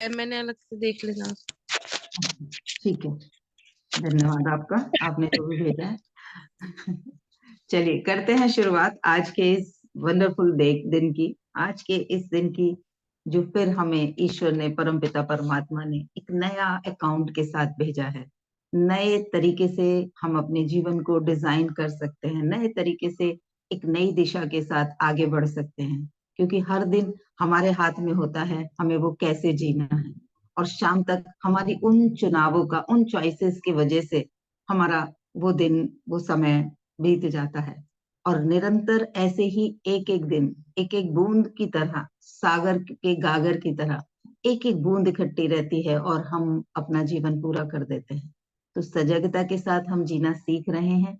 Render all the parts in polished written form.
मैंने अलग से देख लेना। ठीक है, धन्यवाद आपका, आपने जो भी भेजा है। चलिए करते हैं शुरुआत आज के इस वंडरफुल दिन की। आज के इस दिन की जो फिर हमें ईश्वर ने, परमपिता परमात्मा ने एक नया अकाउंट के साथ भेजा है। नए तरीके से हम अपने जीवन को डिजाइन कर सकते हैं, नए तरीके से एक नई दिशा के साथ आगे बढ़ सकते हैं, क्योंकि हर दिन हमारे हाथ में होता है हमें वो कैसे जीना है। और शाम तक हमारी उन चुनावों का, उन चॉइसेस की वजह से हमारा वो दिन, वो समय बीत जाता है। और निरंतर ऐसे ही एक एक दिन, एक एक बूंद की तरह, सागर के गागर की तरह एक एक बूंद इकट्ठी रहती है और हम अपना जीवन पूरा कर देते हैं। तो सजगता के साथ हम जीना सीख रहे हैं,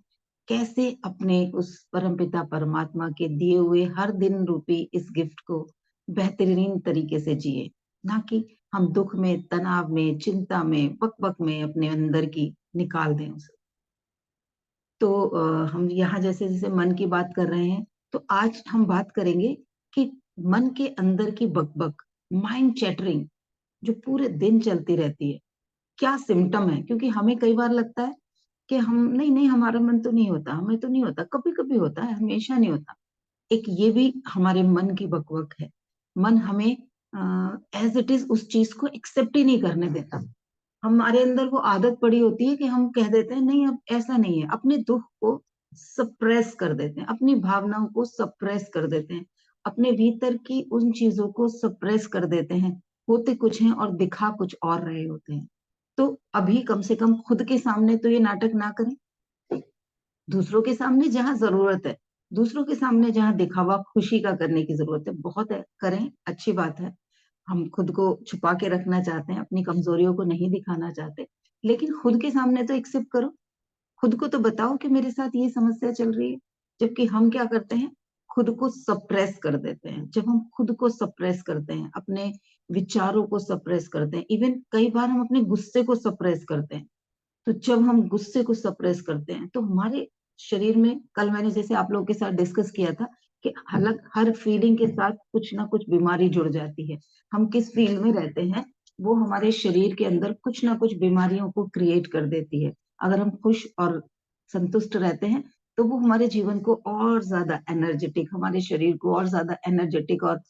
कैसे अपने उस परमपिता परमात्मा के दिए हुए हर दिन रूपी इस गिफ्ट को बेहतरीन तरीके से जिए, ना कि हम दुख में, तनाव में, चिंता में, बक में अपने अंदर की निकाल दें उसे। तो हम यहाँ जैसे जैसे मन की बात कर रहे हैं, तो आज हम बात करेंगे कि मन के अंदर की बकबक, माइंड चैटरिंग जो पूरे दिन चलती रहती है, क्या सिम्टम है। क्योंकि हमें कई बार लगता है कि हम नहीं नहीं, हमारा मन तो नहीं होता, हमें तो नहीं होता, कभी कभी होता है, हमेशा नहीं होता। एक ये भी हमारे मन की बकबक है। मन हमें एज इट इज उस चीज को एक्सेप्ट ही नहीं करने देता। हमारे अंदर वो आदत पड़ी होती है कि हम कह देते हैं नहीं, अब ऐसा नहीं है। अपने दुख को सप्रेस कर देते हैं, अपनी भावनाओं को सप्रेस कर देते हैं, अपने भीतर की उन चीजों को सप्रेस कर देते हैं। होते कुछ हैं और दिखा कुछ और रहे होते हैं। तो अभी कम से कम खुद के सामने तो ये नाटक ना करें। दूसरों के सामने जहां जरूरत है, दूसरों के सामने जहां दिखावा खुशी का करने की जरूरत है, बहुत है, करें, अच्छी बात है। हम खुद को छुपा के रखना चाहते हैं, अपनी कमजोरियों को नहीं दिखाना चाहते, लेकिन खुद के सामने तो एक्सेप्ट करो। खुद को तो बताओ कि मेरे साथ ये समस्या चल रही है। जबकि हम क्या करते हैं, खुद को सप्रेस कर देते हैं। जब हम खुद को सप्रेस करते हैं, अपने विचारों को सप्रेस करते हैं, इवन कई बार हम अपने गुस्से को सप्रेस करते हैं। तो जब हम गुस्से को सप्रेस करते हैं तो हमारे शरीर में, कल मैंने जैसे आप लोगों के साथ डिस्कस किया था कि अलग हर फीलिंग के साथ कुछ ना कुछ बीमारी जुड़ जाती है। हम किस फील्ड में रहते हैं, वो हमारे शरीर के अंदर कुछ ना कुछ बीमारियों को क्रिएट कर देती है। अगर हम खुश और संतुष्ट रहते हैं तो वो हमारे जीवन को और ज्यादा एनर्जेटिक, हमारे शरीर को और ज्यादा एनर्जेटिक और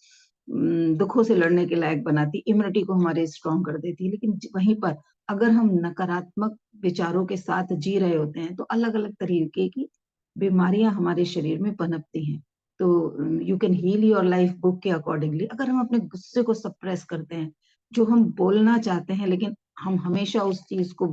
दुखों से लड़ने के लायक बनाती, इम्यूनिटी को हमारे स्ट्रांग कर देती है। लेकिन वहीं पर अगर हम नकारात्मक विचारों के साथ जी रहे होते हैं तो अलग अलग तरीके की बीमारियां हमारे शरीर में पनपती हैं। तो you can heal your life book के अकॉर्डिंगली, अगर हम अपने गुस्से को सप्रेस करते हैं, जो हम बोलना चाहते हैं लेकिन हम हमेशा उस चीज को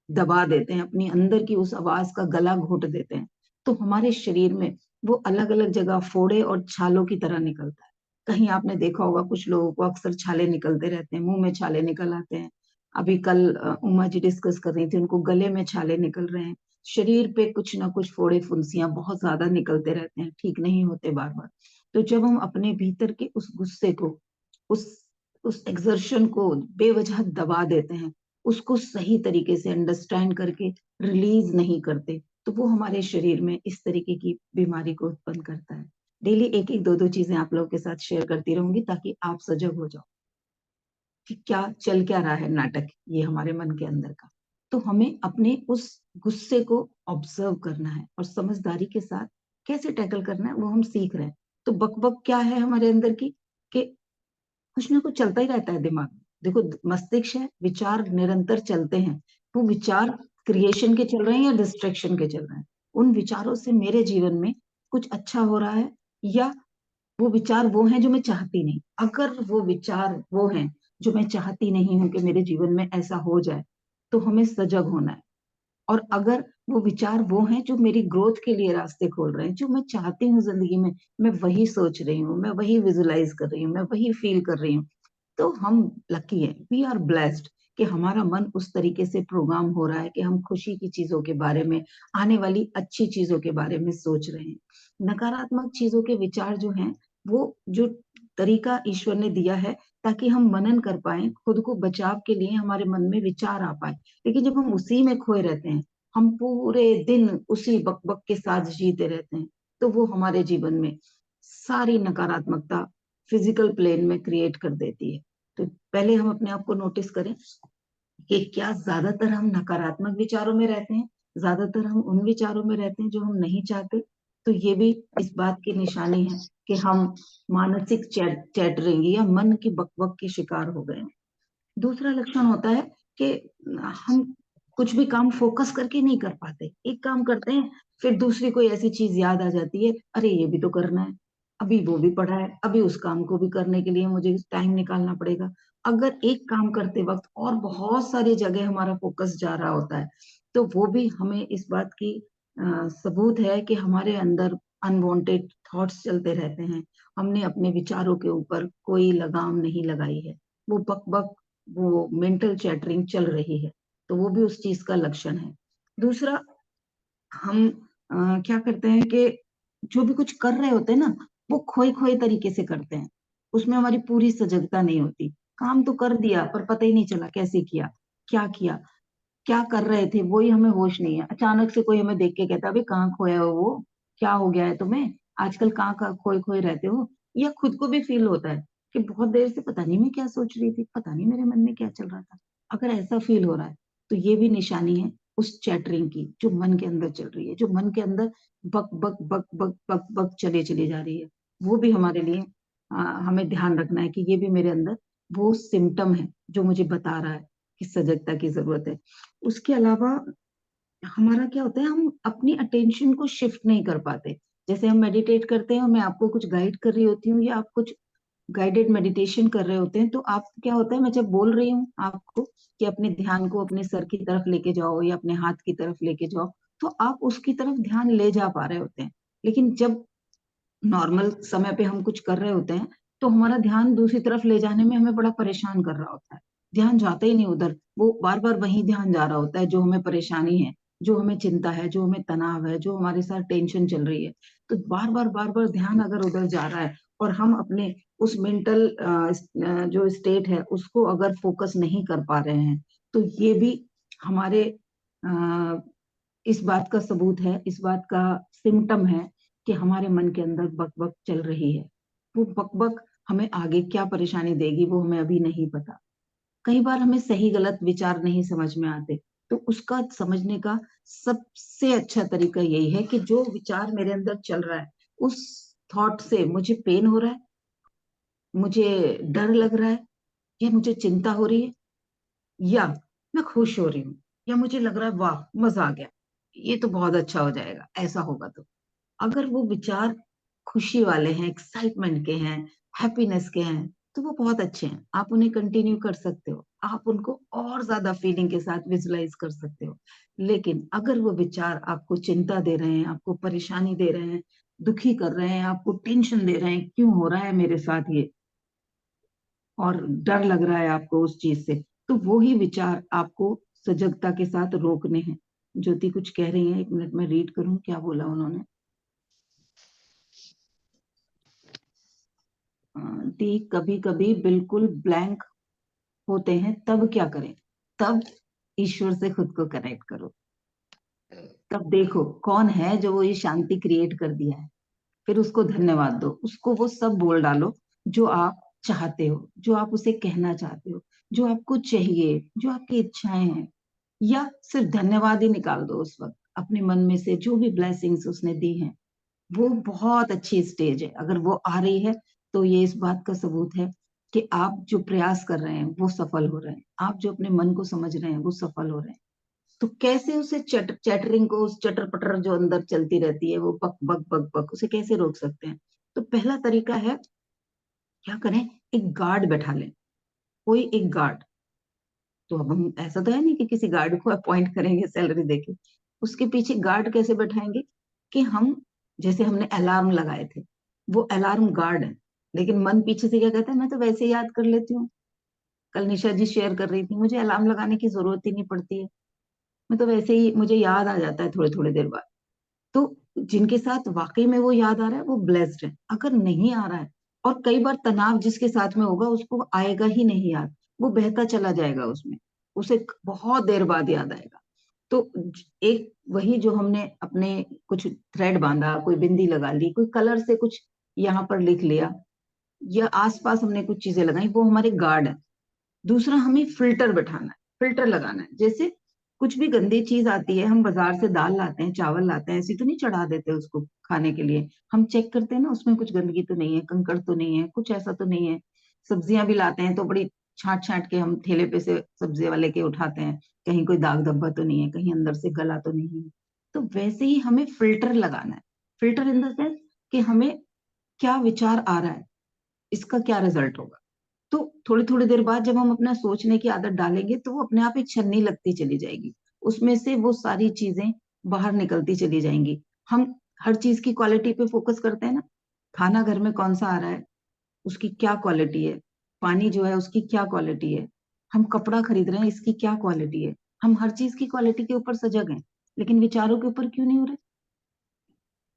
दबा देते हैं, अपनी अंदर की उस आवाज का गला घोट देते हैं, तो हमारे शरीर में वो अलग अलग जगह फोड़े और छालों की तरह निकलता है। कहीं आपने देखा होगा कुछ लोगों को अक्सर छाले निकलते रहते हैं, मुंह में छाले निकल आते हैं। अभी कल उमा जी डिस्कस कर रही थी, उनको गले में छाले निकल रहे हैं। शरीर पे कुछ ना कुछ फोड़े फुंसियां बहुत ज्यादा निकलते रहते हैं, ठीक नहीं होते बार बार। तो जब हम अपने भीतर के उस गुस्से को, उस उस एक्सर्शन को बेवजह दबा देते हैं, उसको सही तरीके से अंडरस्टैंड करके रिलीज नहीं करते, तो वो हमारे शरीर में इस तरीके की बीमारी को उत्पन्न करता है। डेली एक एक दो दो चीजें आप लोगों के साथ शेयर करती रहूंगी ताकि आप सजग हो जाओ कि क्या चल क्या रहा है नाटक ये हमारे मन के अंदर का। तो हमें अपने उस गुस्से को ऑब्जर्व करना है और समझदारी के साथ कैसे टैकल करना है वो हम सीख रहे हैं। तो बकबक क्या है हमारे अंदर की, कि कुछ ना कुछ चलता ही रहता है दिमाग में। देखो, मस्तिष्क है, विचार निरंतर चलते हैं। वो विचार क्रिएशन के चल रहे हैं या डिस्ट्रैक्शन के चल रहे हैं। उन विचारों से मेरे जीवन में कुछ अच्छा हो रहा है, या वो विचार वो हैं जो मैं चाहती नहीं। अगर वो विचार वो हैं जो मैं चाहती नहीं हूं कि मेरे जीवन में ऐसा हो जाए, तो हमें सजग होना है। और अगर वो विचार वो हैं जो मेरी ग्रोथ के लिए रास्ते खोल रहे हैं, जो मैं चाहती हूँ जिंदगी में, मैं वही सोच रही हूँ, मैं वही विजुलाइज कर रही हूँ, मैं वही फील कर रही हूँ, तो हम लकी हैं, वी आर ब्लेस्ड कि हमारा मन उस तरीके से प्रोग्राम हो रहा है कि हम खुशी की चीजों के बारे में, आने वाली अच्छी चीजों के बारे में सोच रहे हैं। नकारात्मक चीजों के विचार जो हैं, वो जो तरीका ईश्वर ने दिया है ताकि हम मनन कर पाए, खुद को बचाव के लिए हमारे मन में विचार आ पाए। लेकिन जब हम उसी में खोए रहते हैं, हम पूरे दिन उसी बकबक के साथ जीते रहते हैं, तो वो हमारे जीवन में सारी नकारात्मकता फिजिकल प्लेन में क्रिएट कर देती है। तो पहले हम अपने आप को नोटिस करें कि क्या ज्यादातर हम नकारात्मक विचारों में रहते हैं, ज्यादातर हम उन विचारों में रहते हैं जो हम नहीं चाहते। तो ये भी इस बात की निशानी है कि हम मानसिक चैटरिंग या मन की बकबक के शिकार हो गए हैं। दूसरा लक्षण होता है कि हम कुछ भी काम फोकस करके नहीं कर पाते। एक काम करते हैं, फिर दूसरी कोई ऐसी चीज याद आ जाती है, अरे ये भी तो करना है, अभी वो भी पड़ा है, अभी उस काम को भी करने के लिए मुझे टाइम निकालना पड़ेगा। अगर एक काम करते वक्त और बहुत सारी जगह हमारा फोकस जा रहा होता है, तो वो भी हमें इस बात की सबूत है कि हमारे अंदर अनवांटेड थॉट्स चलते रहते हैं। हमने अपने विचारों के ऊपर कोई लगाम नहीं लगाई है, वो बक बक, वो मेंटल चैटरिंग चल रही है। तो वो भी उस चीज का लक्षण है। दूसरा, हम क्या करते हैं कि जो भी कुछ कर रहे होते हैं ना, वो खोए खोए तरीके से करते हैं, उसमें हमारी पूरी सजगता नहीं होती। काम तो कर दिया पर पता ही नहीं चला कैसे किया, क्या किया, क्या कर रहे थे, वही हमें होश नहीं है। अचानक से कोई हमें देख के कहता है, अभी कहाँ खोया हो, वो क्या हो गया है तुम्हें, आजकल कहाँ कहाँ खोए खोए रहते हो। या खुद को भी फील होता है कि बहुत देर से पता नहीं मैं क्या सोच रही थी, पता नहीं मेरे मन में क्या चल रहा था। अगर ऐसा फील हो रहा है, तो ये भी निशानी है उस चैटरिंग की जो मन के अंदर चल रही है, जो मन के अंदर बक बक बक बक बक बक चले चली जा रही है। वो भी हमारे लिए हमें ध्यान रखना है कि ये भी मेरे अंदर वो सिम्टम है जो मुझे बता रहा है कि सजगता की जरूरत है। उसके अलावा हमारा क्या होता है, हम अपनी अटेंशन को शिफ्ट नहीं कर पाते। जैसे हम मेडिटेट करते हैं और मैं आपको कुछ गाइड कर रही होती हूँ या आप कुछ गाइडेड मेडिटेशन कर रहे होते हैं, तो आप क्या होता है, मैं जब बोल रही हूँ आपको कि अपने ध्यान को अपने सर की तरफ लेके जाओ या अपने हाथ की तरफ लेके जाओ, तो आप उसकी तरफ ध्यान ले जा पा रहे होते हैं। लेकिन जब नॉर्मल समय पे हम कुछ कर रहे होते हैं, तो हमारा ध्यान दूसरी तरफ ले जाने में हमें बड़ा परेशान कर रहा होता है। ध्यान जाता ही नहीं उधर, वो बार बार वहीं ध्यान जा रहा होता है जो हमें परेशानी है, जो हमें चिंता है, जो हमें तनाव है, जो हमारे साथ टेंशन चल रही है। तो बार बार ध्यान अगर उधर जा रहा है और हम अपने उस मेंटल जो स्टेट है उसको अगर फोकस नहीं कर पा रहे हैं, तो ये भी हमारे अ, इस बात का सबूत है, इस बात का सिम्टम है कि हमारे मन के अंदर बकबक चल रही है। वो बकबक हमें आगे क्या परेशानी देगी वो हमें अभी नहीं पता। कई बार हमें सही गलत विचार नहीं समझ में आते, तो उसका समझने का सबसे अच्छा तरीका यही है कि जो विचार मेरे अंदर चल रहा है, उस थॉट से मुझे पेन हो रहा है, मुझे डर लग रहा है, या मुझे चिंता हो रही है, या मैं खुश हो रही हूँ, या मुझे लग रहा है वाह मजा आ गया, ये तो बहुत अच्छा हो जाएगा, ऐसा होगा तो। अगर वो विचार खुशी वाले हैं, एक्साइटमेंट के हैं, हैप्पीनेस के हैं, तो वो बहुत अच्छे हैं, आप उन्हें कंटिन्यू कर सकते हो, आप उनको और ज्यादा फीलिंग के साथ विजुलाइज कर सकते हो। लेकिन अगर वो विचार आपको चिंता दे रहे हैं, आपको परेशानी दे रहे हैं, दुखी कर रहे हैं, आपको टेंशन दे रहे हैं, क्यों हो रहा है मेरे साथ ये, और डर लग रहा है आपको उस चीज से, तो वो ही विचार आपको सजगता के साथ रोकने हैं। ज्योति कुछ कह रही है, एक मिनट में रीड करूं क्या बोला उन्होंने। दी कभी कभी बिल्कुल ब्लैंक होते हैं, तब क्या करें? तब ईश्वर से खुद को कनेक्ट करो। तब देखो कौन है जो वो ये शांति क्रिएट कर दिया है, फिर उसको धन्यवाद दो, उसको वो सब बोल डालो जो आप चाहते हो, जो आप उसे कहना चाहते हो, जो आपको चाहिए, जो आपकी इच्छाएं हैं। या सिर्फ धन्यवाद ही निकाल दो उस वक्त अपने मन में से, जो भी ब्लेसिंग्स उसने दी हैं। वो बहुत अच्छी स्टेज है, अगर वो आ रही है तो ये इस बात का सबूत है कि आप जो प्रयास कर रहे हैं वो सफल हो रहे हैं, आप जो अपने मन को समझ रहे हैं वो सफल हो रहे हैं। तो कैसे उसे चैटरिंग को, उस चटर पटर जो अंदर चलती रहती है, वो बक बक बक बक, उसे कैसे रोक सकते हैं? तो पहला तरीका है, क्या करें, एक गार्ड बैठा लें, कोई एक गार्ड। तो अब हम ऐसा तो है नहीं कि किसी गार्ड को अपॉइंट करेंगे सैलरी देके, उसके पीछे गार्ड कैसे बैठाएंगे कि हम, जैसे हमने अलार्म लगाए थे, वो अलार्म गार्ड है, लेकिन मन पीछे से क्या कहता है, मैं तो वैसे ही याद कर लेती हूँ। कल निशा जी शेयर कर रही थी, मुझे अलार्म लगाने की जरूरत ही नहीं पड़ती है, मैं तो वैसे ही, मुझे याद आ जाता है थोड़े थोड़े देर बाद। तो जिनके साथ वाकई में वो याद आ रहा है वो ब्लेस्ड है। अगर नहीं आ रहा है, और कई बार तनाव जिसके साथ में होगा उसको आएगा ही नहीं याद, वो बहता चला जाएगा उसमें, उसे बहुत देर बाद याद आएगा। तो एक वही जो हमने अपने कुछ थ्रेड बांधा, कोई बिंदी लगा ली, कोई कलर से कुछ यहाँ पर लिख लिया, या आसपास हमने कुछ चीजें लगाई, वो हमारे गार्ड है। दूसरा, हमें फिल्टर बैठाना है, फिल्टर लगाना है। जैसे कुछ भी गंदी चीज आती है, हम बाजार से दाल लाते हैं, चावल लाते हैं, ऐसी तो नहीं चढ़ा देते उसको खाने के लिए। हम चेक करते हैं ना, उसमें कुछ गंदगी तो नहीं है, कंकड़ तो नहीं है, कुछ ऐसा तो नहीं है। सब्जियां भी लाते हैं तो बड़ी छांट छांट के हम ठेले पे से सब्जी वाले के उठाते हैं, कहीं कोई दाग धब्बा तो नहीं है, कहीं अंदर से गला तो नहीं है। तो वैसे ही हमें फिल्टर लगाना है। फिल्टर इन द सेंस कि हमें क्या विचार आ रहा है, इसका क्या रिजल्ट होगा। तो थोड़ी थोड़ी देर बाद जब हम अपना सोचने की आदत डालेंगे तो वो अपने आप एक छन्नी लगती चली जाएगी, उसमें से वो सारी चीजें बाहर निकलती चली जाएंगी। हम हर चीज की क्वालिटी पे फोकस करते हैं ना, खाना घर में कौन सा आ रहा है, उसकी क्या क्वालिटी है, पानी जो है उसकी क्या क्वालिटी है, हम कपड़ा खरीद रहे हैं इसकी क्या क्वालिटी है। हम हर चीज की क्वालिटी के ऊपर सजग हैं, लेकिन विचारों के ऊपर क्यों नहीं हो रहे?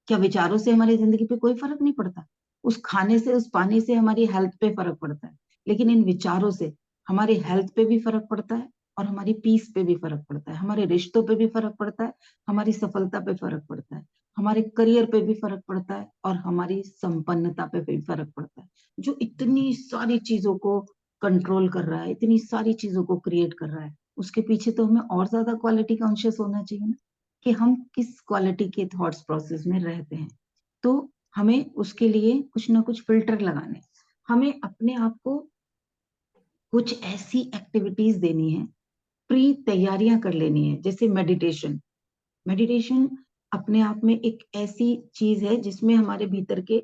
क्या विचारों से हमारी जिंदगी पे कोई फर्क नहीं पड़ता? उस खाने से, उस पानी से हमारी हेल्थ पे फर्क पड़ता है, लेकिन इन विचारों से हमारी हेल्थ पे भी फर्क पड़ता है, और हमारी पीस पे भी फर्क पड़ता है, हमारे रिश्तों पे भी फर्क पड़ता है, हमारी सफलता पे फर्क पड़ता है, हमारे करियर पे भी फर्क पड़ता है, और हमारी संपन्नता पे भी फर्क पड़ता है। जो इतनी सारी चीजों को कंट्रोल कर रहा है, इतनी सारी चीजों को क्रिएट कर रहा है, उसके पीछे तो हमें और ज्यादा क्वालिटी कॉन्शियस होना चाहिए ना, कि हम किस क्वालिटी के थॉट्स प्रोसेस में रहते हैं। तो हमें उसके लिए कुछ ना कुछ फिल्टर लगाने, हमें अपने आप को कुछ ऐसी एक्टिविटीज देनी है, प्री तैयारियां कर लेनी है। जैसे मेडिटेशन। मेडिटेशन अपने आप में एक ऐसी चीज है जिसमें हमारे भीतर के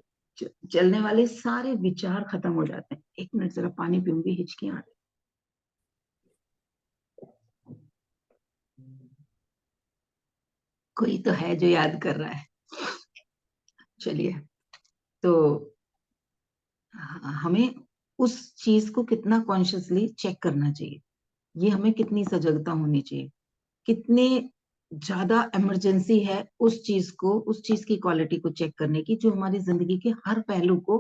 चलने वाले सारे विचार खत्म हो जाते हैं। एक मिनट, जरा पानी पीऊंगी, हिचकियां आ रही। कोई तो है जो याद कर रहा है। चलिए, तो हमें उस चीज को कितना कॉन्शियसली चेक करना चाहिए, ये हमें कितनी सजगता होनी चाहिए, कितने ज्यादा इमरजेंसी है उस चीज को, उस चीज की क्वालिटी को चेक करने की, जो हमारी जिंदगी के हर पहलू को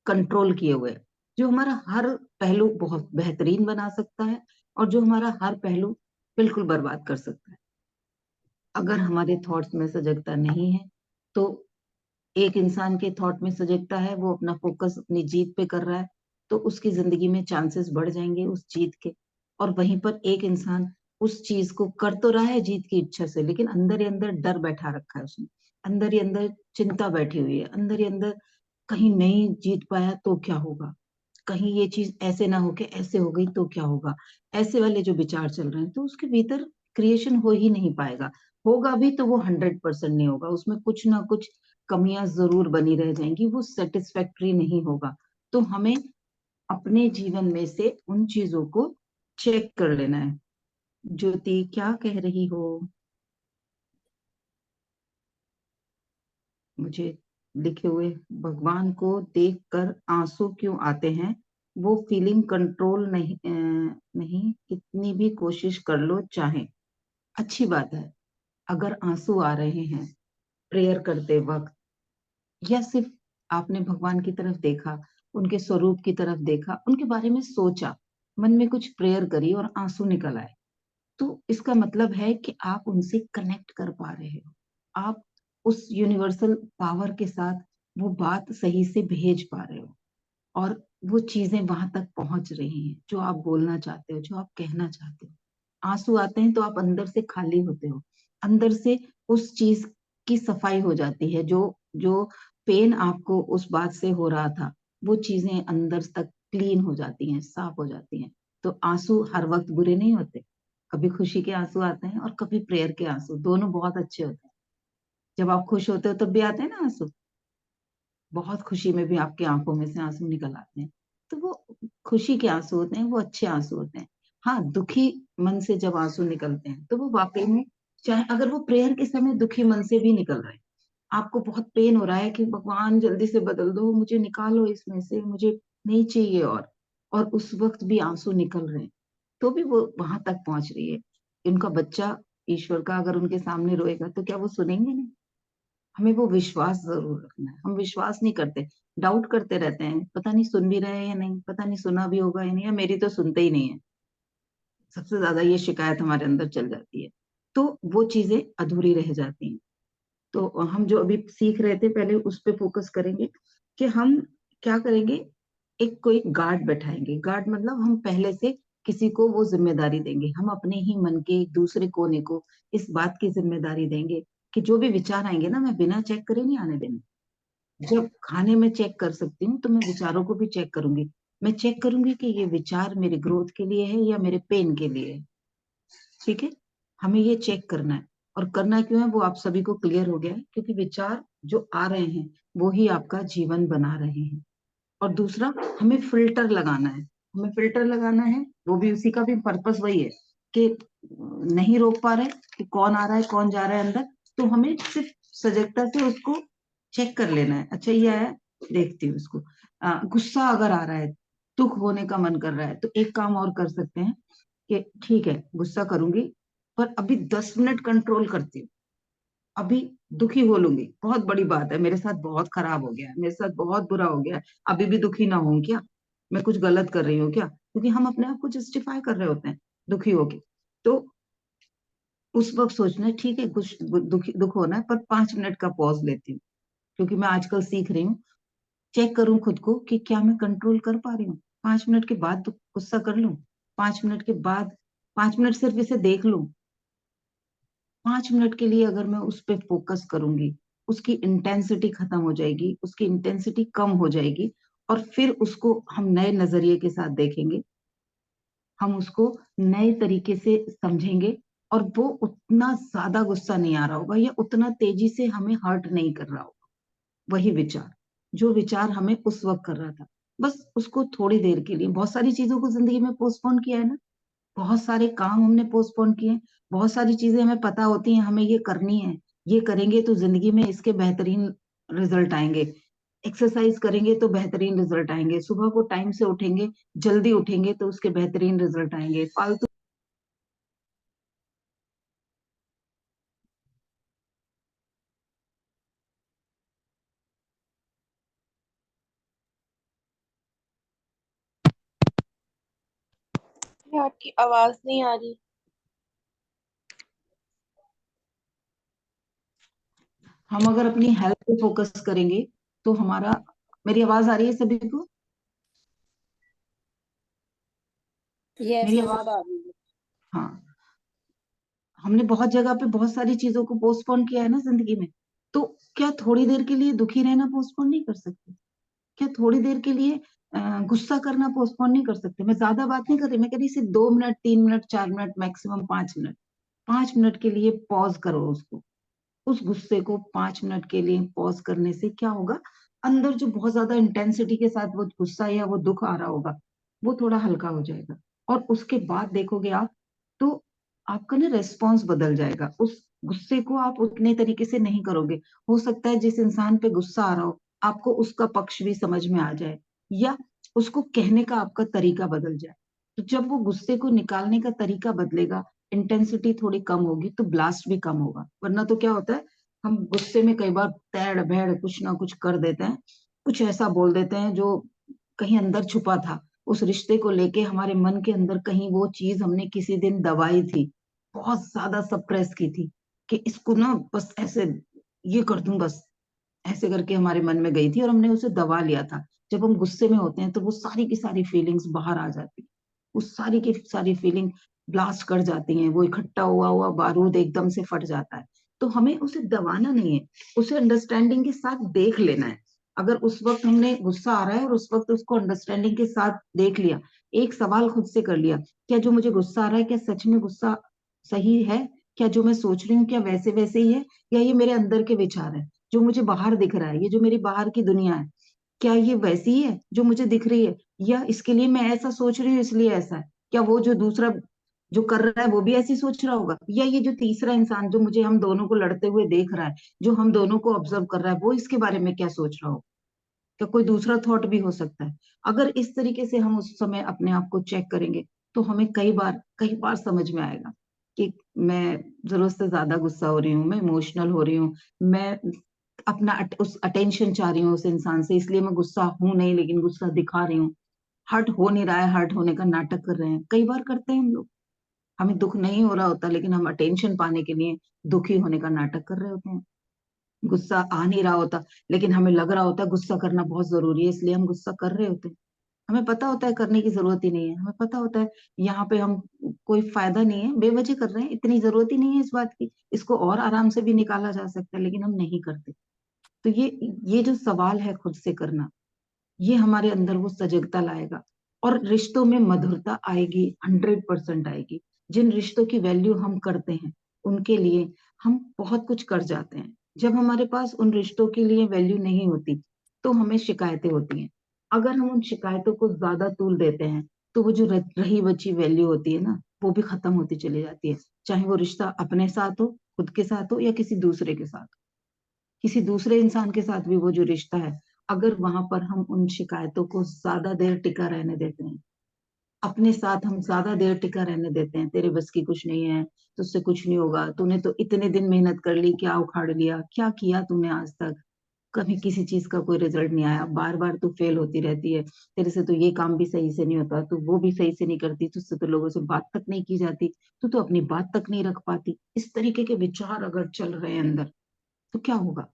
कंट्रोल किए हुए है, जो हमारा हर पहलू बहुत बेहतरीन बना सकता है, और जो हमारा हर पहलू बिल्कुल बर्बाद कर सकता है। अगर हमारे थॉट्स में सजगता नहीं है, तो एक इंसान के थॉट में सजगता है, वो अपना फोकस अपनी जीत पे कर रहा है, तो उसकी जिंदगी में चांसेस बढ़ जाएंगे उस जीत के। और वहीं पर एक इंसान उस चीज को कर तो रहा है जीत की इच्छा से, लेकिन अंदर ही अंदर डर बैठा रखा है उसने, अंदर ही अंदर चिंता बैठी हुई है, अंदर ही अंदर कहीं नहीं जीत पाया तो क्या होगा, कहीं ये चीज ऐसे ना होके ऐसे हो गई तो क्या होगा, ऐसे वाले जो विचार चल रहे हैं, तो उसके भीतर क्रिएशन हो ही नहीं पाएगा। होगा भी तो वो 100% नहीं होगा, उसमें कुछ ना कुछ कमियां जरूर बनी रह जाएंगी, वो सेटिस्फैक्टरी नहीं होगा। तो हमें अपने जीवन में से उन चीजों को चेक कर लेना है। ज्योति, क्या कह रही हो? मुझे लिखे हुए, भगवान को देखकर आंसू क्यों आते हैं? वो फीलिंग कंट्रोल नहीं, नहीं कितनी भी कोशिश कर लो चाहे। अच्छी बात है, अगर आंसू आ रहे हैं प्रेयर करते वक्त, या सिर्फ आपने भगवान की तरफ देखा, उनके स्वरूप की तरफ देखा, उनके बारे में सोचा, मन में कुछ प्रेयर करी और आंसू निकल आए, तो इसका मतलब है कि आप उनसे कनेक्ट कर पा रहे हो, आप उस यूनिवर्सल पावर के साथ वो बात सही से भेज पा रहे हो, और वो चीजें वहां तक पहुंच रही हैं जो आप बोलना चाहते हो, जो आप कहना चाहते हो। आंसू आते हैं तो आप अंदर से खाली होते हो, अंदर से उस चीज की सफाई हो जाती है, जो जो पेन आपको उस बात से हो रहा था, वो चीजें अंदर तक क्लीन हो जाती हैं, साफ हो जाती हैं। तो आंसू हर वक्त बुरे नहीं होते, कभी खुशी के आंसू आते हैं और कभी प्रेयर के आंसू, दोनों बहुत अच्छे होते हैं। जब आप खुश होते हो तब भी आते हैं ना आंसू, बहुत खुशी में भी आपकी आंखों में से आंसू निकल आते हैं, तो वो खुशी के आंसू होते हैं, वो अच्छे आंसू होते हैं। हाँ, दुखी मन से जब आंसू निकलते हैं तो वो वाकई में, चाहे अगर वो प्रेयर के समय दुखी मन से भी निकल रहे हैं, आपको बहुत पेन हो रहा है कि भगवान जल्दी से बदल दो, मुझे निकालो इसमें से, मुझे नहीं चाहिए, और उस वक्त भी आंसू निकल रहे हैं, तो भी वो वहां तक पहुंच रही है। उनका बच्चा ईश्वर का अगर उनके सामने रोएगा तो क्या वो सुनेंगे नहीं? हमें वो विश्वास जरूर रखना है, हम विश्वास नहीं करते, डाउट करते रहते हैं, पता नहीं सुन भी रहे हैं या नहीं, पता नहीं सुना भी होगा या नहीं, या मेरी तो सुनते ही नहीं है। सबसे ज्यादा ये शिकायत हमारे अंदर चल जाती है, तो वो चीजें अधूरी रह जाती हैं। तो हम जो अभी सीख रहे थे, पहले उस पे फोकस करेंगे कि हम क्या करेंगे। एक कोई गार्ड बैठाएंगे, गार्ड मतलब हम पहले से किसी को वो जिम्मेदारी देंगे, हम अपने ही मन के दूसरे कोने को इस बात की जिम्मेदारी देंगे कि जो भी विचार आएंगे ना, मैं बिना चेक करे नहीं आने देंगे। जब खाने में चेक कर सकती हूँ तो मैं विचारों को भी चेक करूंगी। मैं चेक करूंगी कि ये विचार मेरे ग्रोथ के लिए है या मेरे पेन के लिए है। ठीक है, हमें ये चेक करना है। और करना क्यों है वो आप सभी को क्लियर हो गया है, क्योंकि विचार जो आ रहे हैं वो ही आपका जीवन बना रहे हैं। और दूसरा, हमें फिल्टर लगाना है। हमें फिल्टर लगाना है, वो भी उसी का भी पर्पस वही है कि नहीं रोक पा रहे कि कौन आ रहा है कौन जा रहा है अंदर, तो हमें सिर्फ सजगता से उसको चेक कर लेना है। अच्छा ये है, देखती हूँ उसको। गुस्सा अगर आ रहा है, दुख होने का मन कर रहा है, तो एक काम और कर सकते हैं कि ठीक है गुस्सा करूंगी, पर अभी 10 मिनट कंट्रोल करती हूँ। अभी दुखी हो लूंगी, बहुत बड़ी बात है, मेरे साथ बहुत खराब हो गया है, मेरे साथ बहुत बुरा हो गया है, अभी भी दुखी ना हूं क्या? मैं कुछ गलत कर रही हूँ क्या? क्योंकि हम अपने आप को जस्टिफाई कर रहे होते हैं दुखी होके। तो उस वक्त सोचना है ठीक है कुछ दुख होना है, पर 5 मिनट का पॉज लेती हूँ। क्योंकि मैं आजकल सीख रही हूँ, चेक करूं खुद को कि क्या मैं कंट्रोल कर पा रही हूँ। 5 मिनट के बाद तो गुस्सा कर लूं, 5 मिनट के बाद, 5 मिनट सिर्फ इसे देख लूं। 5 मिनट के लिए अगर मैं उस पर फोकस करूंगी, उसकी इंटेंसिटी खत्म हो जाएगी, उसकी इंटेंसिटी कम हो जाएगी। और फिर उसको हम नए नजरिए के साथ देखेंगे, हम उसको नए तरीके से समझेंगे। और वो उतना ज्यादा गुस्सा नहीं आ रहा होगा या उतना तेजी से हमें हर्ट नहीं कर रहा होगा। वही विचार, जो विचार हमें उस वक्त कर रहा था, बस उसको थोड़ी देर के लिए, बहुत सारी चीजों को जिंदगी में पोस्टपोन किया है ना, बहुत सारे काम हमने पोस्टपोन किए। बहुत सारी चीजें हमें पता होती हैं हमें ये करनी है, ये करेंगे तो जिंदगी में इसके बेहतरीन रिजल्ट आएंगे। एक्सरसाइज करेंगे तो बेहतरीन रिजल्ट आएंगे, सुबह को टाइम से उठेंगे, जल्दी उठेंगे तो उसके बेहतरीन रिजल्ट आएंगे। फालतू ये आपकी आवाज नहीं आ रही। हम अगर अपनी हेल्थ पे फोकस करेंगे तो हमारा, मेरी आवाज आ रही है सभी को? यस मेरी यस आवाज, अब आ रही है। हाँ। हमने बहुत जगह पे बहुत सारी चीजों को पोस्टपोन किया है ना जिंदगी में। तो क्या थोड़ी देर के लिए दुखी रहना पोस्टपोन नहीं कर सकते? क्या थोड़ी देर के लिए गुस्सा करना पोस्टपोन नहीं कर सकते? मैं ज्यादा बात नहीं कर रही, मैं कह रही सिर्फ 2 minute, 3 minute, 4 minute, maximum 5 minute. 5 minute के लिए पॉज करो उसको, उस गुस्से को 5 मिनट के लिए पॉज करने से क्या होगा, अंदर जो बहुत ज्यादा इंटेंसिटी के साथ वो गुस्सा या वो दुख आ रहा होगा, वो थोड़ा हल्का हो जाएगा। और उसके बाद देखोगे आप, तो आपका ना रेस्पॉन्स बदल जाएगा। उस गुस्से को आप उतने तरीके से नहीं करोगे। हो सकता है जिस इंसान पे गुस्सा आ रहा हो, आपको उसका पक्ष भी समझ में आ जाए, या उसको कहने का आपका तरीका बदल जाए। तो जब वो गुस्से को निकालने का तरीका बदलेगा, इंटेंसिटी थोड़ी कम होगी, तो ब्लास्ट भी कम होगा। वरना तो क्या होता है, हम गुस्से में कई बार तैड़ भैड़ कुछ ना कुछ कर देते हैं, कुछ ऐसा बोल देते हैं जो कहीं अंदर छुपा था। उस रिश्ते को लेके हमारे मन के अंदर कहीं वो चीज हमने किसी दिन दबाई थी, बहुत ज्यादा सप्रेस की थी, कि इसको ना बस ऐसे ये कर दूं बस, ऐसे करके हमारे मन में गई थी और हमने उसे दबा लिया था। जब हम गुस्से में होते हैं तो वो सारी की सारी फीलिंग्स बाहर आ जाती है, वो सारी की सारी फीलिंग ब्लास्ट कर जाती हैं, वो इकट्ठा हुआ हुआ बारूद एकदम से फट जाता है। तो हमें उसे दबाना नहीं है, उसे अंडरस्टैंडिंग के साथ देख लेना है। अगर उस वक्त हमने गुस्सा आ रहा है और उस वक्त उसको अंडरस्टैंडिंग के साथ देख लिया, एक सवाल खुद से कर लिया, क्या जो मुझे गुस्सा आ रहा है क्या सच में गुस्सा सही है? क्या जो मैं सोच रही हूँ क्या वैसे वैसे ही है, या ये मेरे अंदर के विचार है? जो मुझे बाहर दिख रहा है, ये जो मेरी बाहर की दुनिया है, क्या ये वैसी ही है जो मुझे दिख रही है, या इसके लिए मैं ऐसा सोच रही हूँ इसलिए ऐसा है? क्या वो जो दूसरा जो कर रहा है वो भी ऐसी सोच रहा होगा, या ये जो तीसरा इंसान जो मुझे हम दोनों को लड़ते हुए देख रहा है, जो हम दोनों को ऑब्जर्व कर रहा है, वो इसके बारे में क्या सोच रहा हो? क्या कोई दूसरा थॉट भी हो सकता है? अगर इस तरीके से हम उस समय अपने आप को चेक करेंगे, तो हमें कई बार समझ में आएगा कि मैं जरूरत से ज्यादा गुस्सा हो रही हूँ, मैं इमोशनल हो रही हूँ, मैं अपना उस अटेंशन चाह रही हूँ उस इंसान से, इसलिए मैं गुस्सा हूं नहीं लेकिन गुस्सा दिखा रही हूँ। हर्ट हो नहीं रहा है, हर्ट होने का नाटक कर रहे हैं, कई बार करते हैं हम लोग। हमें दुख नहीं हो रहा होता लेकिन हम अटेंशन पाने के लिए दुखी होने का नाटक कर रहे होते हैं। गुस्सा आ नहीं रहा होता लेकिन हमें लग रहा होता है गुस्सा करना बहुत जरूरी है, इसलिए हम गुस्सा कर रहे होते हैं। हमें पता होता है करने की जरूरत ही नहीं है, हमें पता होता है यहाँ पे हम कोई फायदा नहीं है, बेवजह कर रहे हैं, इतनी जरूरत ही नहीं है इस बात की, इसको और आराम से भी निकाला जा सकता है, लेकिन हम नहीं करते। तो ये जो सवाल है खुद से करना, ये हमारे अंदर वो सजगता लाएगा, और रिश्तों में मधुरता आएगी, 100% आएगी। जिन रिश्तों की वैल्यू हम करते हैं उनके लिए हम बहुत कुछ कर जाते हैं। जब हमारे पास उन रिश्तों के लिए वैल्यू नहीं होती तो हमें शिकायतें होती हैं। अगर हम उन शिकायतों को ज्यादा तूल देते हैं तो वो जो रही बची वैल्यू होती है ना, वो भी खत्म होती चली जाती है। चाहे वो रिश्ता अपने साथ हो, खुद के साथ हो, या किसी दूसरे के साथ, किसी दूसरे इंसान के साथ भी वो जो रिश्ता है, अगर वहां पर हम उन शिकायतों को ज्यादा देर टिका रहने देते हैं, अपने साथ हम ज्यादा देर टिका रहने देते हैं, तेरे बस की कुछ नहीं है, तुझसे कुछ नहीं होगा, तूने तो इतने दिन मेहनत कर ली, क्या उखाड़ लिया, क्या किया तूने आज तक, कभी किसी चीज का कोई रिजल्ट नहीं आया, बार बार तू फेल होती रहती है, तेरे से तो ये काम भी सही से नहीं होता, तू वो भी सही से नहीं करती, तुझसे तो लोगों से बात तक नहीं की जाती, तू तो अपनी बात तक नहीं रख पाती, इस तरीके के विचार अगर चल रहे हैं अंदर, तो क्या होगा?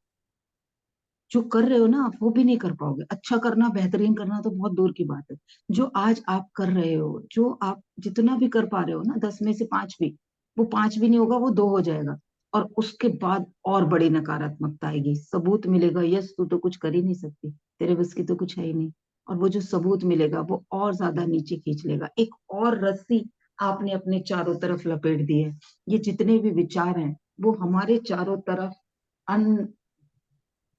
जो कर रहे हो ना आप वो भी नहीं कर पाओगे। अच्छा करना, बेहतरीन करना तो बहुत दूर की बात है। जो आज आप कर रहे हो, जो आप जितना भी कर पा रहे हो ना, 10 में से 5 भी, वो 5 भी नहीं होगा, वो 2 हो जाएगा। और उसके बाद और बड़ी नकारात्मकता आएगी, सबूत मिलेगा, यस तू तो कुछ कर ही नहीं सकती, तेरे बस की तो कुछ है ही नहीं। और वो जो सबूत मिलेगा वो और ज्यादा नीचे खींच लेगा, एक और रस्सी आपने अपने चारों तरफ लपेट दी है। ये जितने भी विचार हैं वो हमारे चारों तरफ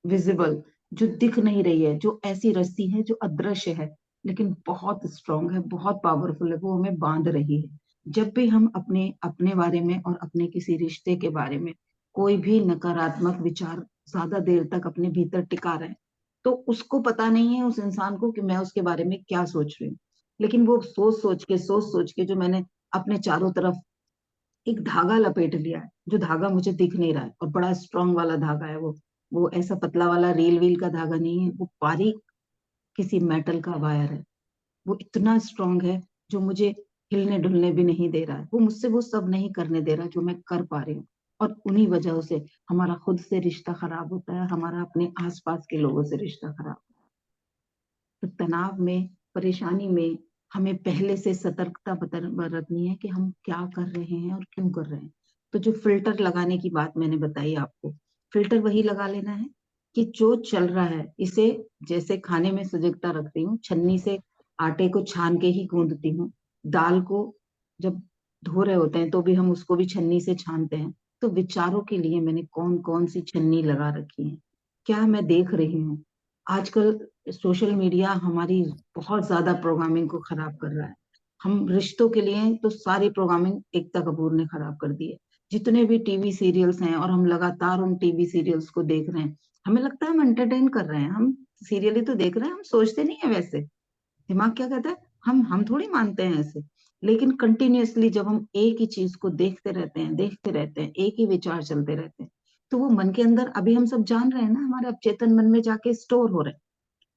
विजिबल, जो दिख नहीं रही है, जो ऐसी रस्सी है जो अदृश्य है, लेकिन बहुत स्ट्रांग है, बहुत पावरफुल है, वो हमें बांध रही है। जब भी हम अपने अपने बारे में और अपने किसी रिश्ते के बारे में कोई भी नकारात्मक विचार ज्यादा देर तक अपने भीतर टिका रहे हैं, तो उसको पता नहीं है उस इंसान को कि मैं उसके बारे में क्या सोच रही हूँ। लेकिन वो सोच सोच के जो मैंने अपने चारों तरफ एक धागा लपेट लिया है, जो धागा मुझे दिख नहीं रहा है, और बड़ा स्ट्रांग वाला धागा है वो ऐसा पतला वाला रील वील का धागा नहीं है, वो बारीक किसी मेटल का वायर है। वो इतना स्ट्रांग है जो मुझे हिलने डुलने भी नहीं दे रहा है, वो मुझसे वो सब नहीं करने दे रहा जो मैं कर पा रही हूँ। और उन्हीं वजहों से हमारा खुद से रिश्ता खराब होता है, हमारा अपने आसपास के लोगों से रिश्ता खराब। तो तनाव में, परेशानी में हमें पहले से सतर्कता बरतनी है कि हम क्या कर रहे हैं और क्यों कर रहे हैं। तो जो फिल्टर लगाने की बात मैंने बताई आपको, फिल्टर वही लगा लेना है कि जो चल रहा है इसे, जैसे खाने में सजगता रखती हूँ, छन्नी से आटे को छान के ही गूंदती हूँ, दाल को जब धो रहे होते हैं तो भी हम उसको भी छन्नी से छानते हैं। तो विचारों के लिए मैंने कौन कौन सी छन्नी लगा रखी है, क्या मैं देख रही हूँ। आजकल सोशल मीडिया हमारी बहुत ज्यादा प्रोग्रामिंग को खराब कर रहा है। हम रिश्तों के लिए तो सारी प्रोग्रामिंग एकता कपूर ने खराब कर दी है। जितने भी टीवी सीरियल्स हैं, और हम लगातार उन टीवी सीरियल्स को देख रहे हैं, हमें लगता है हम एंटरटेन कर रहे हैं, हम सीरियल ही तो देख रहे हैं, हम सोचते नहीं है वैसे। दिमाग क्या कहता है, हम थोड़ी मानते हैं ऐसे। लेकिन कंटिन्यूअसली जब हम एक ही चीज को देखते रहते हैं, एक ही विचार चलते रहते हैं, तो वो मन के अंदर, अभी हम सब जान रहे हैं ना, हमारे अवचेतन मन में जाके स्टोर हो रहे हैं।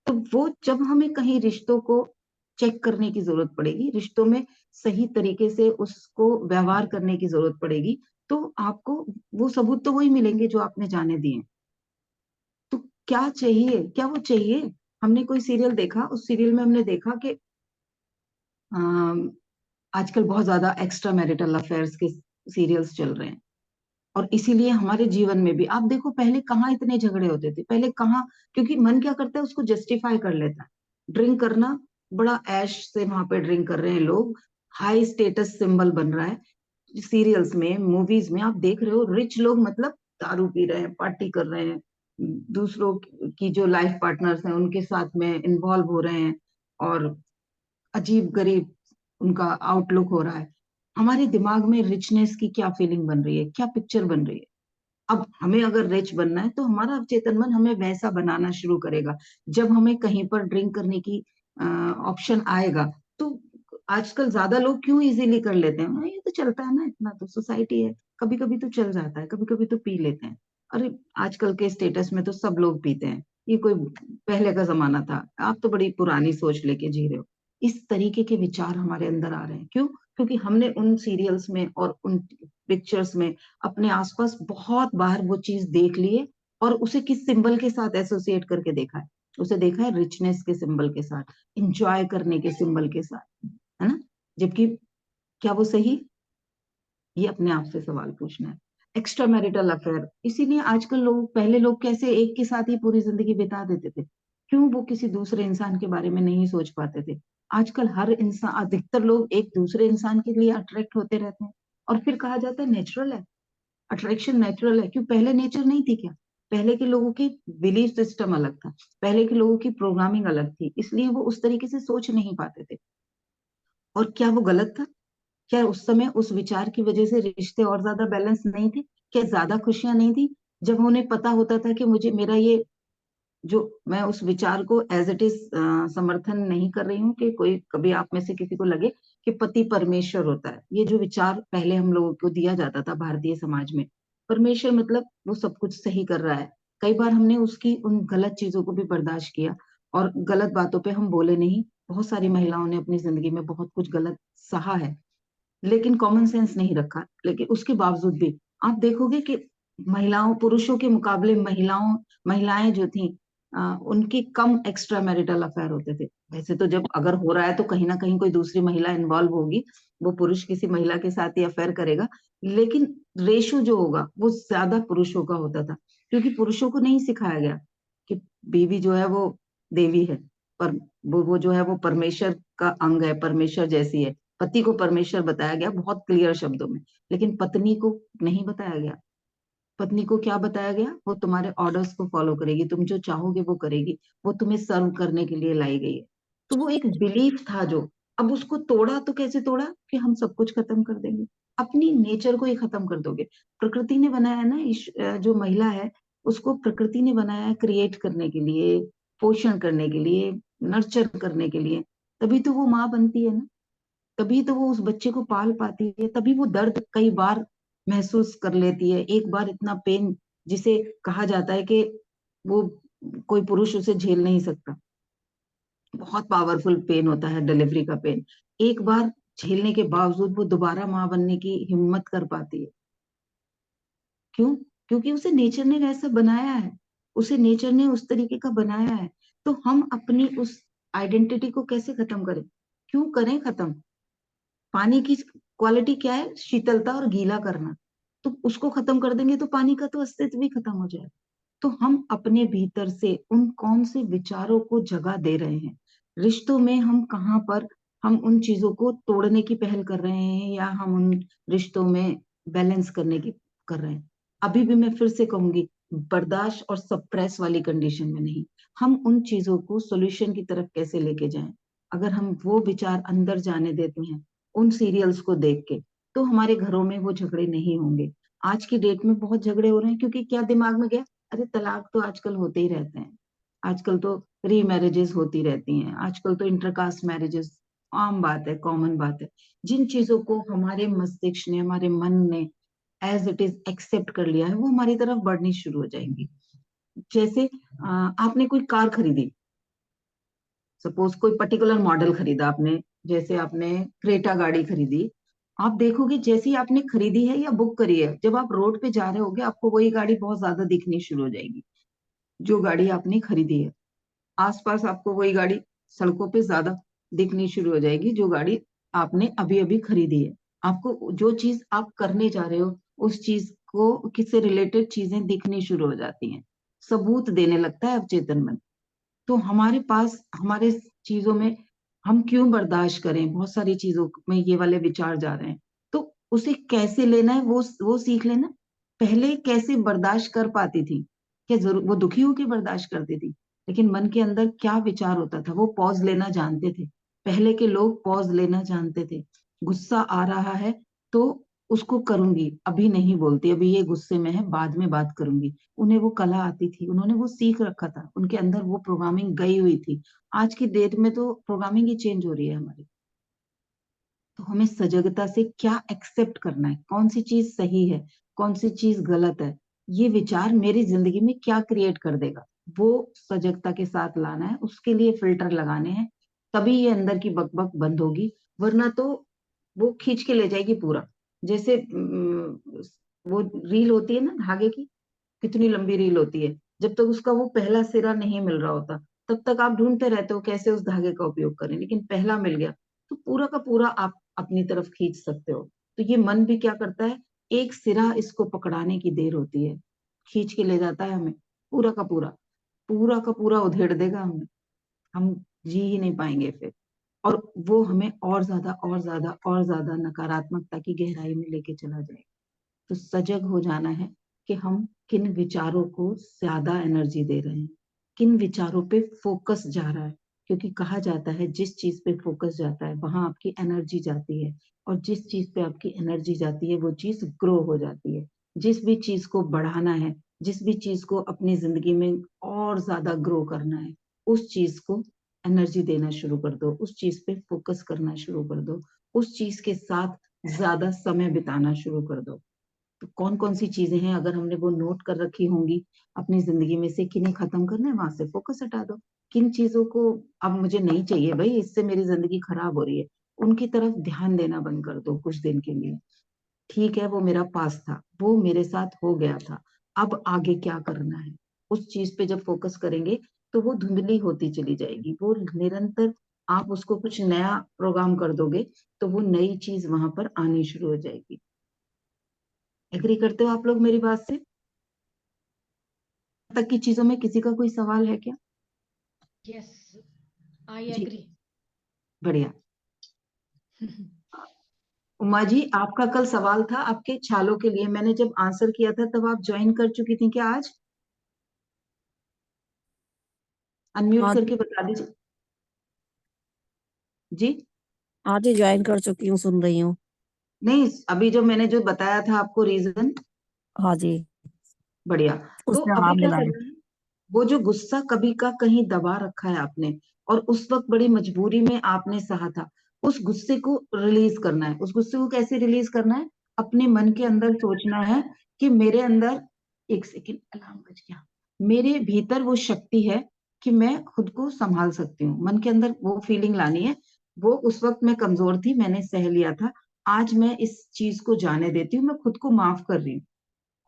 तो वो जब हमें कहीं रिश्तों को चेक करने की जरूरत पड़ेगी, रिश्तों में सही तरीके से उसको व्यवहार करने की जरूरत पड़ेगी, तो आपको वो सबूत तो वही मिलेंगे जो आपने जाने दिए। तो क्या चाहिए, क्या वो चाहिए? हमने कोई सीरियल देखा, उस सीरियल में हमने देखा कि आजकल बहुत ज्यादा एक्स्ट्रा मैरिटल अफेयर्स के सीरियल्स चल रहे हैं। और इसीलिए हमारे जीवन में भी आप देखो, पहले कहाँ इतने झगड़े होते थे, पहले कहाँ, क्योंकि मन क्या करता है उसको जस्टिफाई कर लेता है। ड्रिंक करना, बड़ा ऐश से वहां पे ड्रिंक कर रहे हैं लोग, हाई स्टेटस सिंबल बन रहा है। सीरियल्स में, मूवीज में आप देख रहे हो, रिच लोग मतलब दारू पी रहे हैं, पार्टी कर रहे हैं, दूसरों की जो लाइफ पार्टनर्स हैं उनके साथ में इन्वॉल्व हो रहे हैं, और अजीब गरीब उनका आउटलुक हो रहा है। हमारे दिमाग में रिचनेस की क्या फीलिंग बन रही है, क्या पिक्चर बन रही है? अब हमें अगर रिच बनना है तो हमारा अवचेतन मन हमें वैसा बनाना शुरू करेगा। जब हमें कहीं पर ड्रिंक करने की ऑप्शन आएगा, तो आजकल ज्यादा लोग क्यों इजीली कर लेते हैं, ये तो चलता है ना, इतना तो सोसाइटी है, कभी कभी तो चल जाता है, कभी कभी तो पी लेते हैं। अरे आजकल के स्टेटस में तो सब लोग पीते हैं, ये कोई पहले का जमाना था, आप तो बड़ी पुरानी सोच लेके जी रहे हो। इस तरीके के विचार हमारे अंदर आ रहे हैं, क्यों? क्योंकि हमने उन सीरियल्स में और उन पिक्चर्स में अपने आसपास बहुत बार वो चीज देख ली है, और उसे किस सिंबल के साथ एसोसिएट करके देखा है। उसे देखा है रिचनेस के सिंबल के साथ, इंजॉय करने के सिंबल के साथ, है ना? जबकि क्या वो सही? ये अपने आप से सवाल पूछना है। एक्स्ट्रा मैरिटल अफेयर, इसीलिए आजकल लोग, पहले लोग कैसे एक के साथ ही पूरी जिंदगी बिता देते थे, क्यों? वो किसी दूसरे इंसान के बारे में नहीं सोच पाते थे। आजकल हर इंसान, अधिकतर लोग एक दूसरे इंसान के लिए अट्रैक्ट होते रहते हैं, और फिर कहा जाता है नेचुरल है, अट्रैक्शन नेचुरल है। क्यों? पहले नेचर नहीं थी क्या? पहले के लोगों की बिलीफ सिस्टम अलग था, पहले के लोगों की प्रोग्रामिंग अलग थी, इसलिए वो उस तरीके से सोच नहीं पाते थे। और क्या वो गलत था? क्या उस समय उस विचार की वजह से रिश्ते और ज्यादा बैलेंस नहीं थे? क्या ज्यादा खुशियां नहीं थी? जब उन्हें पता होता था कि मुझे, मेरा ये जो, मैं उस विचार को एज इट इज समर्थन नहीं कर रही हूँ कि कोई कभी आप में से किसी को लगे कि पति परमेश्वर होता है, ये जो विचार पहले हम लोगों को दिया जाता था भारतीय समाज में, परमेश्वर मतलब वो सब कुछ सही कर रहा है। कई बार हमने उसकी उन गलत चीजों को भी बर्दाश्त किया, और गलत बातों पे हम बोले नहीं। बहुत सारी महिलाओं ने अपनी जिंदगी में बहुत कुछ गलत सहा है, लेकिन कॉमन सेंस नहीं रखा। लेकिन उसके बावजूद भी आप देखोगे कि महिलाओं, पुरुषों के मुकाबले महिलाएं जो थी, उनकी कम एक्स्ट्रा मैरिटल अफेयर होते थे। वैसे तो जब अगर हो रहा है तो कहीं ना कहीं कोई दूसरी महिला इन्वॉल्व होगी, वो पुरुष किसी महिला के साथ ही अफेयर करेगा, लेकिन रेशो जो होगा वो ज्यादा पुरुषों का होता था, क्योंकि पुरुषों को नहीं सिखाया गया कि बीवी जो है वो देवी है, पर वो जो है वो परमेश्वर का अंग है, परमेश्वर जैसी है। पति को परमेश्वर बताया गया बहुत क्लियर शब्दों में, लेकिन पत्नी को नहीं बताया गया। पत्नी को क्या बताया गया? वो तुम्हारे ऑर्डर्स को फॉलो करेगी, तुम जो चाहोगे वो करेगी, वो तुम्हें सर्व करने के लिए लाई गई है। तो वो एक बिलीफ था जो, अब उसको तोड़ा तो कैसे तोड़ा? कि हम सब कुछ खत्म कर देंगे, अपनी नेचर को ही खत्म कर दोगे। प्रकृति ने बनाया है ना, जो महिला है उसको प्रकृति ने बनाया है क्रिएट करने के लिए, पोषण करने के लिए, नर्चर करने के लिए। तभी तो वो माँ बनती है ना, तभी तो वो उस बच्चे को पाल पाती है, तभी वो दर्द कई बार महसूस कर लेती है। एक बार इतना पेन, जिसे कहा जाता है कि वो कोई पुरुष उसे झेल नहीं सकता, बहुत पावरफुल पेन होता है डिलीवरी का पेन। एक बार झेलने के बावजूद वो दोबारा माँ बनने की हिम्मत कर पाती है। क्यों? क्योंकि उसे नेचर ने वैसा बनाया है, उसे नेचर ने उस तरीके का बनाया है। तो हम अपनी उस आइडेंटिटी को कैसे खत्म करें? क्यों करें खत्म? पानी की क्वालिटी क्या है? शीतलता और गीला करना। तो उसको खत्म कर देंगे तो पानी का तो अस्तित्व भी खत्म हो जाएगा। तो हम अपने भीतर से उन कौन से विचारों को जगह दे रहे हैं? रिश्तों में हम कहाँ पर, हम उन चीजों को तोड़ने की पहल कर रहे हैं, या हम उन रिश्तों में बैलेंस करने की कर रहे हैं? अभी भी मैं फिर से कहूंगी, बर्दाश्त और सप्रेस वाली कंडीशन में नहीं। हम उन चीजों को सोल्यूशन की तरफ कैसे लेके जाएं? अगर हम वो विचार अंदर जाने देते हैं उन सीरियल्स को देख के, तो हमारे घरों में वो झगड़े नहीं होंगे। आज की डेट में बहुत झगड़े हो रहे हैं, क्योंकि क्या दिमाग में गया? अरे तलाक तो आजकल होते ही रहते हैं, आजकल तो री मैरिजेस होती रहती हैं, आजकल तो इंटरकास्ट मैरिजेस आम बात है, कॉमन बात है। जिन चीजों को हमारे मस्तिष्क ने, हमारे मन ने एज इट इज एक्सेप्ट कर लिया है, वो हमारी तरफ बढ़नी शुरू हो जाएंगी। जैसे आपने कोई कार खरीदी, सपोज कोई पर्टिकुलर मॉडल खरीदा आपने, जैसे आपने क्रेटा गाड़ी खरीदी। आप देखोगे जैसे ही आपने खरीदी है या बुक करी है, जब आप रोड पे जा रहे होगे आपको वही गाड़ी बहुत ज्यादा दिखनी शुरू हो जाएगी, जो गाड़ी आपने खरीदी है। आसपास आपको वही गाड़ी सड़कों पे ज्यादा दिखनी शुरू हो जाएगी, जो गाड़ी आपने अभी अभी खरीदी है। आपको जो चीज आप करने जा रहे हो, उस चीज को, किससे रिलेटेड चीजें दिखनी शुरू हो जाती हैं, सबूत देने लगता है अवचेतन मन। तो हमारे पास, हमारे चीजों में, हम क्यों बर्दाश्त करें? बहुत सारी चीजों में ये वाले विचार जा रहे हैं, तो उसे कैसे लेना है वो सीख लेना। पहले कैसे बर्दाश्त कर पाती थी? क्या जरूर वो दुखी होकर बर्दाश्त करती थी, लेकिन मन के अंदर क्या विचार होता था? वो पॉज लेना जानते थे। पहले के लोग पॉज लेना जानते थे। गुस्सा आ रहा है तो उसको करूंगी, अभी नहीं बोलती, अभी ये गुस्से में है, बाद में बात करूंगी। उन्हें वो कला आती थी, उन्होंने वो सीख रखा था, उनके अंदर वो प्रोग्रामिंग गई हुई थी। आज की डेट में तो प्रोग्रामिंग ही चेंज हो रही है हमारी। तो हमें सजगता से क्या एक्सेप्ट करना है, कौन सी चीज सही है, कौन सी चीज गलत है, ये विचार मेरी जिंदगी में क्या क्रिएट कर देगा, वो सजगता के साथ लाना है, उसके लिए फिल्टर लगाने हैं। तभी ये अंदर की बकबक बंद होगी, वरना तो वो खींच के ले जाएगी पूरा। जैसे वो रील होती है ना धागे की, कितनी लंबी रील होती है, जब तक उसका वो पहला सिरा नहीं मिल रहा होता, तब तक आप ढूंढते रहते हो कैसे उस धागे का उपयोग करें, लेकिन पहला मिल गया तो पूरा का पूरा आप अपनी तरफ खींच सकते हो। तो ये मन भी क्या करता है, एक सिरा इसको पकड़ाने की देर होती है, खींच के ले जाता है हमें, पूरा का पूरा, पूरा का पूरा उधेड़ देगा हमें, हम जी ही नहीं पाएंगे फिर। और वो हमें और ज्यादा और ज्यादा और ज्यादा नकारात्मकता की गहराई में लेके चला जाएगा। तो सजग हो जाना है कि हम किन विचारों को ज्यादा एनर्जी दे रहे हैं, किन विचारों पे फोकस जा रहा है। क्योंकि कहा जाता है जिस चीज पे फोकस जाता है वहां आपकी एनर्जी जाती है, और जिस चीज पे आपकी एनर्जी जाती है वो चीज ग्रो हो जाती है। जिस भी चीज को बढ़ाना है, जिस भी चीज को अपनी जिंदगी में और ज्यादा ग्रो करना है, उस चीज को एनर्जी देना शुरू कर दो, उस चीज पे फोकस करना शुरू कर दो, उस चीज के साथ ज्यादा समय बिताना शुरू कर दो। तो कौन कौन सी चीजें हैं, अगर हमने वो नोट कर रखी होंगी अपनी जिंदगी में से, किन्हें खत्म करना है वहां से फोकस हटा दो। किन चीजों को अब मुझे नहीं चाहिए भाई, इससे मेरी जिंदगी खराब हो रही है, उनकी तरफ ध्यान देना बंद कर दो कुछ दिन के लिए। ठीक है, वो मेरा पास था, वो मेरे साथ हो गया था, अब आगे क्या करना है, उस चीज पे जब फोकस करेंगे तो वो धुंधली होती चली जाएगी। वो निरंतर आप उसको कुछ नया प्रोग्राम कर दोगे तो वो नई चीज वहां पर आनी शुरू हो जाएगी। एग्री करते हो आप लोग मेरी बात से? तक की चीजों में किसी का कोई सवाल है क्या? यस, आई जी, एग्री। बढ़िया। उमा जी, आपका कल सवाल था आपके छालों के लिए, मैंने जब आंसर किया था तब आप ज्वाइन कर चुकी थी क्या आज? अनम्यूट हाँ करके बता दीजिए जी। हाँ जी, ज्वाइन कर चुकी हूँ, सुन रही हूँ। नहीं, अभी जो मैंने जो बताया था आपको रीजन। हाँ जी, बढ़िया। तो उसमें अभी हाँ क्या मिला है। करना है, वो जो गुस्सा कभी का कहीं दबा रखा है आपने, और उस वक्त बड़ी मजबूरी में आपने सहा था, उस गुस्से को रिलीज करना है। उस गुस्से को कैसे रिलीज करना है? अपने मन के अंदर सोचना है कि मेरे अंदर, एक सेकेंड अलार्म बज गया, मेरे भीतर वो शक्ति है कि मैं खुद को संभाल सकती हूँ। मन के अंदर वो फीलिंग लानी है, वो उस वक्त मैं कमजोर थी, मैंने सह लिया था, आज मैं इस चीज को जाने देती हूँ, मैं खुद को माफ कर रही हूँ,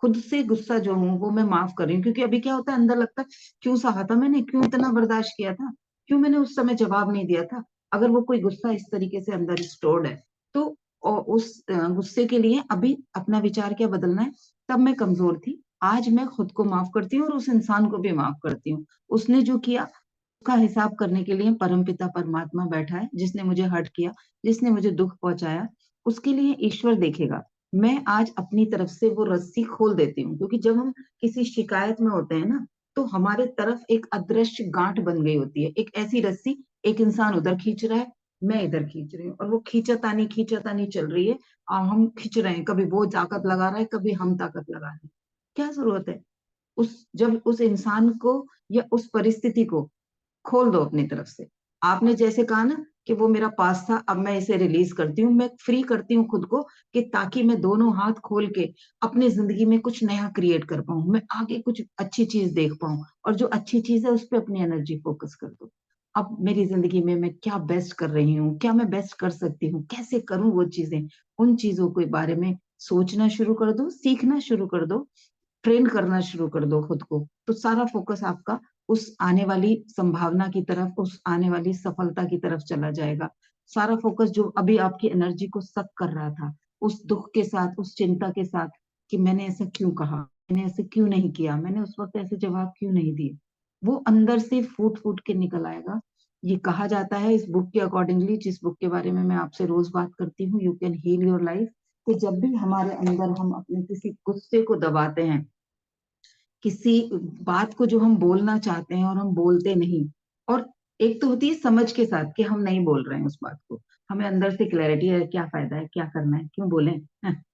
खुद से गुस्सा जो हूँ वो मैं माफ कर रही हूँ। क्योंकि अभी क्या होता है, अंदर लगता है क्यों सहा था मैंने, क्यों इतना बर्दाश्त किया था, क्यों मैंने उस समय जवाब नहीं दिया था। अगर वो कोई गुस्सा इस तरीके से अंदर स्टोर्ड है तो उस गुस्से के लिए अभी अपना विचार क्या बदलना है, तब मैं कमजोर थी, आज मैं खुद को माफ करती हूँ और उस इंसान को भी माफ करती हूँ। उसने जो किया उसका हिसाब करने के लिए परमपिता परमात्मा बैठा है, जिसने मुझे हर्ट किया, जिसने मुझे दुख पहुंचाया, उसके लिए ईश्वर देखेगा। मैं आज अपनी तरफ से वो रस्सी खोल देती हूँ। क्योंकि जब हम किसी शिकायत में होते हैं ना, तो हमारे तरफ एक अदृश्य गांठ बन गई होती है, एक ऐसी रस्सी, एक इंसान उधर खींच रहा है, मैं इधर खींच रही हूँ, और वो खींचातानी चल रही है, और हम खींच रहे हैं, कभी वो ताकत लगा रहा है, कभी हम ताकत लगा रहे हैं। क्या जरूरत है? उस जब उस इंसान को या उस परिस्थिति को खोल दो अपनी तरफ से। आपने जैसे कहा ना कि वो मेरा पास था, अब मैं इसे रिलीज करती हूँ, मैं फ्री करती हूँ खुद को, कि ताकि मैं दोनों हाथ खोल के अपनी जिंदगी में कुछ नया क्रिएट कर पाऊं, मैं आगे कुछ अच्छी चीज देख पाऊं, और जो अच्छी चीज है उस पर अपनी एनर्जी फोकस कर दो। अब मेरी जिंदगी में मैं क्या बेस्ट कर रही हूँ, क्या मैं बेस्ट कर सकती हूँ, कैसे करूं वो चीजें, उन चीजों के बारे में सोचना शुरू कर दो, सीखना शुरू कर दो, ट्रेन करना शुरू कर दो खुद को। तो सारा फोकस आपका उस आने वाली संभावना की तरफ, उस आने वाली सफलता की तरफ चला जाएगा। सारा फोकस जो अभी आपकी एनर्जी को सक कर रहा था, उस दुख के साथ, उस चिंता के साथ, कि मैंने ऐसा क्यों कहा, मैंने ऐसे क्यों नहीं किया, मैंने उस वक्त ऐसे जवाब क्यों नहीं दिए, वो अंदर से फूट फूट के निकल आएगा। ये कहा जाता है इस बुक के अकॉर्डिंगली, जिस बुक के बारे में मैं आपसे रोज बात करती हूँ, you can heal your life, कि जब भी हमारे अंदर हम अपने किसी गुस्से को दबाते हैं, किसी बात को जो हम बोलना चाहते हैं और हम बोलते नहीं, और एक तो होती है समझ के साथ कि हम नहीं बोल रहे हैं उस बात को, हमें अंदर से क्लैरिटी है, क्या फायदा है, क्या करना है, क्यों बोले,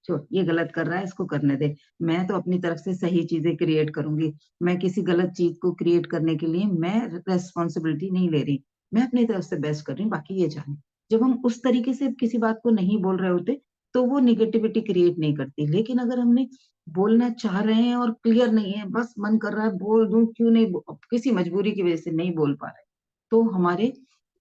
छोड़, ये गलत कर रहा है, इसको करने दे, मैं तो अपनी तरफ से सही चीजें क्रिएट करूंगी, मैं किसी गलत चीज को क्रिएट करने के लिए मैं रेस्पॉन्सिबिलिटी नहीं ले रही, मैं अपनी तरफ से बेस्ट कर रही हूँ, बाकी ये जाने। जब हम उस तरीके से किसी बात को नहीं बोल रहे होते तो वो निगेटिविटी क्रिएट नहीं करती। लेकिन अगर हमने बोलना चाह रहे हैं और क्लियर नहीं है, बस मन कर रहा है बोल दूं, क्यों नहीं किसी मजबूरी की वजह से नहीं बोल पा रहे, तो हमारे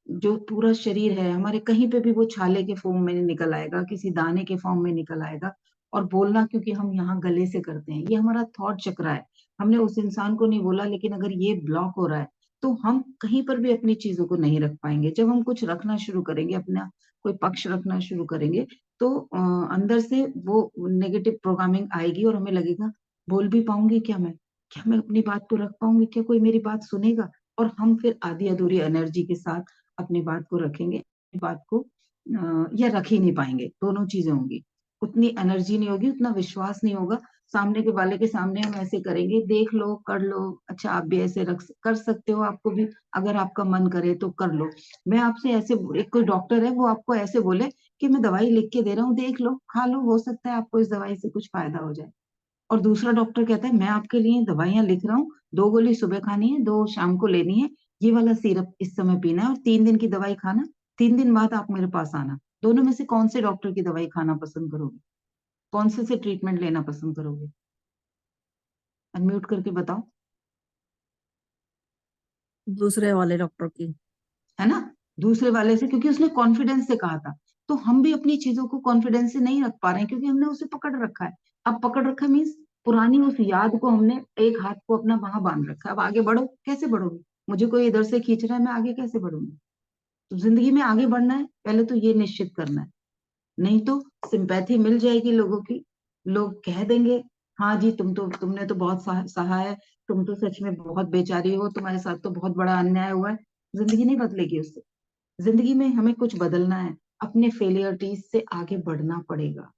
जो पूरा शरीर है, हमारे कहीं पे भी वो छाले के फॉर्म में निकल आएगा, किसी दाने के फॉर्म में निकल आएगा। और बोलना, क्योंकि हम यहाँ गले से करते हैं, ये हमारा थॉट चक्र है, हमने उस इंसान को नहीं बोला, लेकिन अगर ये ब्लॉक हो रहा है तो हम कहीं पर भी अपनी चीजों को नहीं रख पाएंगे। जब हम कुछ रखना शुरू करेंगे, अपना कोई पक्ष रखना शुरू करेंगे, तो अंदर से वो नेगेटिव प्रोग्रामिंग आएगी और हमें लगेगा बोल भी पाऊंगी क्या मैं अपनी बात को रख पाऊंगी, क्या कोई मेरी बात सुनेगा। और हम फिर आधी अधूरी एनर्जी के साथ अपनी बात को रखेंगे, अपनी बात को या रख ही नहीं पाएंगे। दोनों चीजें होंगी, उतनी एनर्जी नहीं होगी, उतना विश्वास नहीं होगा। सामने के वाले के सामने हम ऐसे करेंगे, देख लो, कर लो, अच्छा आप भी ऐसे कर सकते हो, आपको भी अगर आपका मन करे तो कर लो। मैं आपसे ऐसे, एक कोई डॉक्टर है वो आपको ऐसे बोले कि मैं दवाई लिख के दे रहा हूँ, देख लो, खा लो, हो सकता है आपको इस दवाई से कुछ फायदा हो जाए। और दूसरा डॉक्टर कहता है मैं आपके लिए दवाइयां लिख रहा हूँ, 2 गोली सुबह खानी है, 2 शाम को लेनी है, ये वाला सिरप इस समय पीना है और 3 दिन की दवाई खाना, 3 दिन बाद आप मेरे पास आना। दोनों में से कौन से डॉक्टर की दवाई खाना पसंद करोगे? कौन से ट्रीटमेंट लेना पसंद करोगे? अनम्यूट करके बताओ। दूसरे वाले डॉक्टर की। है ना? दूसरे वाले से, क्योंकि उसने कॉन्फिडेंस से कहा था। तो हम भी अपनी चीजों को कॉन्फिडेंस से नहीं रख पा रहे हैं, क्योंकि हमने उसे पकड़ रखा है। अब पकड़ रखा मीन्स पुरानी उस याद को हमने एक हाथ को अपना वहां बांध रखा है। अब आगे बढ़ो, कैसे बढ़ोगे? मुझे कोई इधर से खींच रहा है, मैं आगे कैसे बढ़ूंगी? तो जिंदगी में आगे बढ़ना है, पहले तो ये निश्चित करना है। नहीं तो सिंपैथी मिल जाएगी लोगों की, लोग कह देंगे हाँ जी, तुमने तो बहुत सहा है, तुम तो सच में बहुत बेचारी हो, तुम्हारे साथ तो बहुत बड़ा अन्याय हुआ है। जिंदगी नहीं बदलेगी उससे। जिंदगी में हमें कुछ बदलना है, अपने फेलियरिटीज से आगे बढ़ना पड़ेगा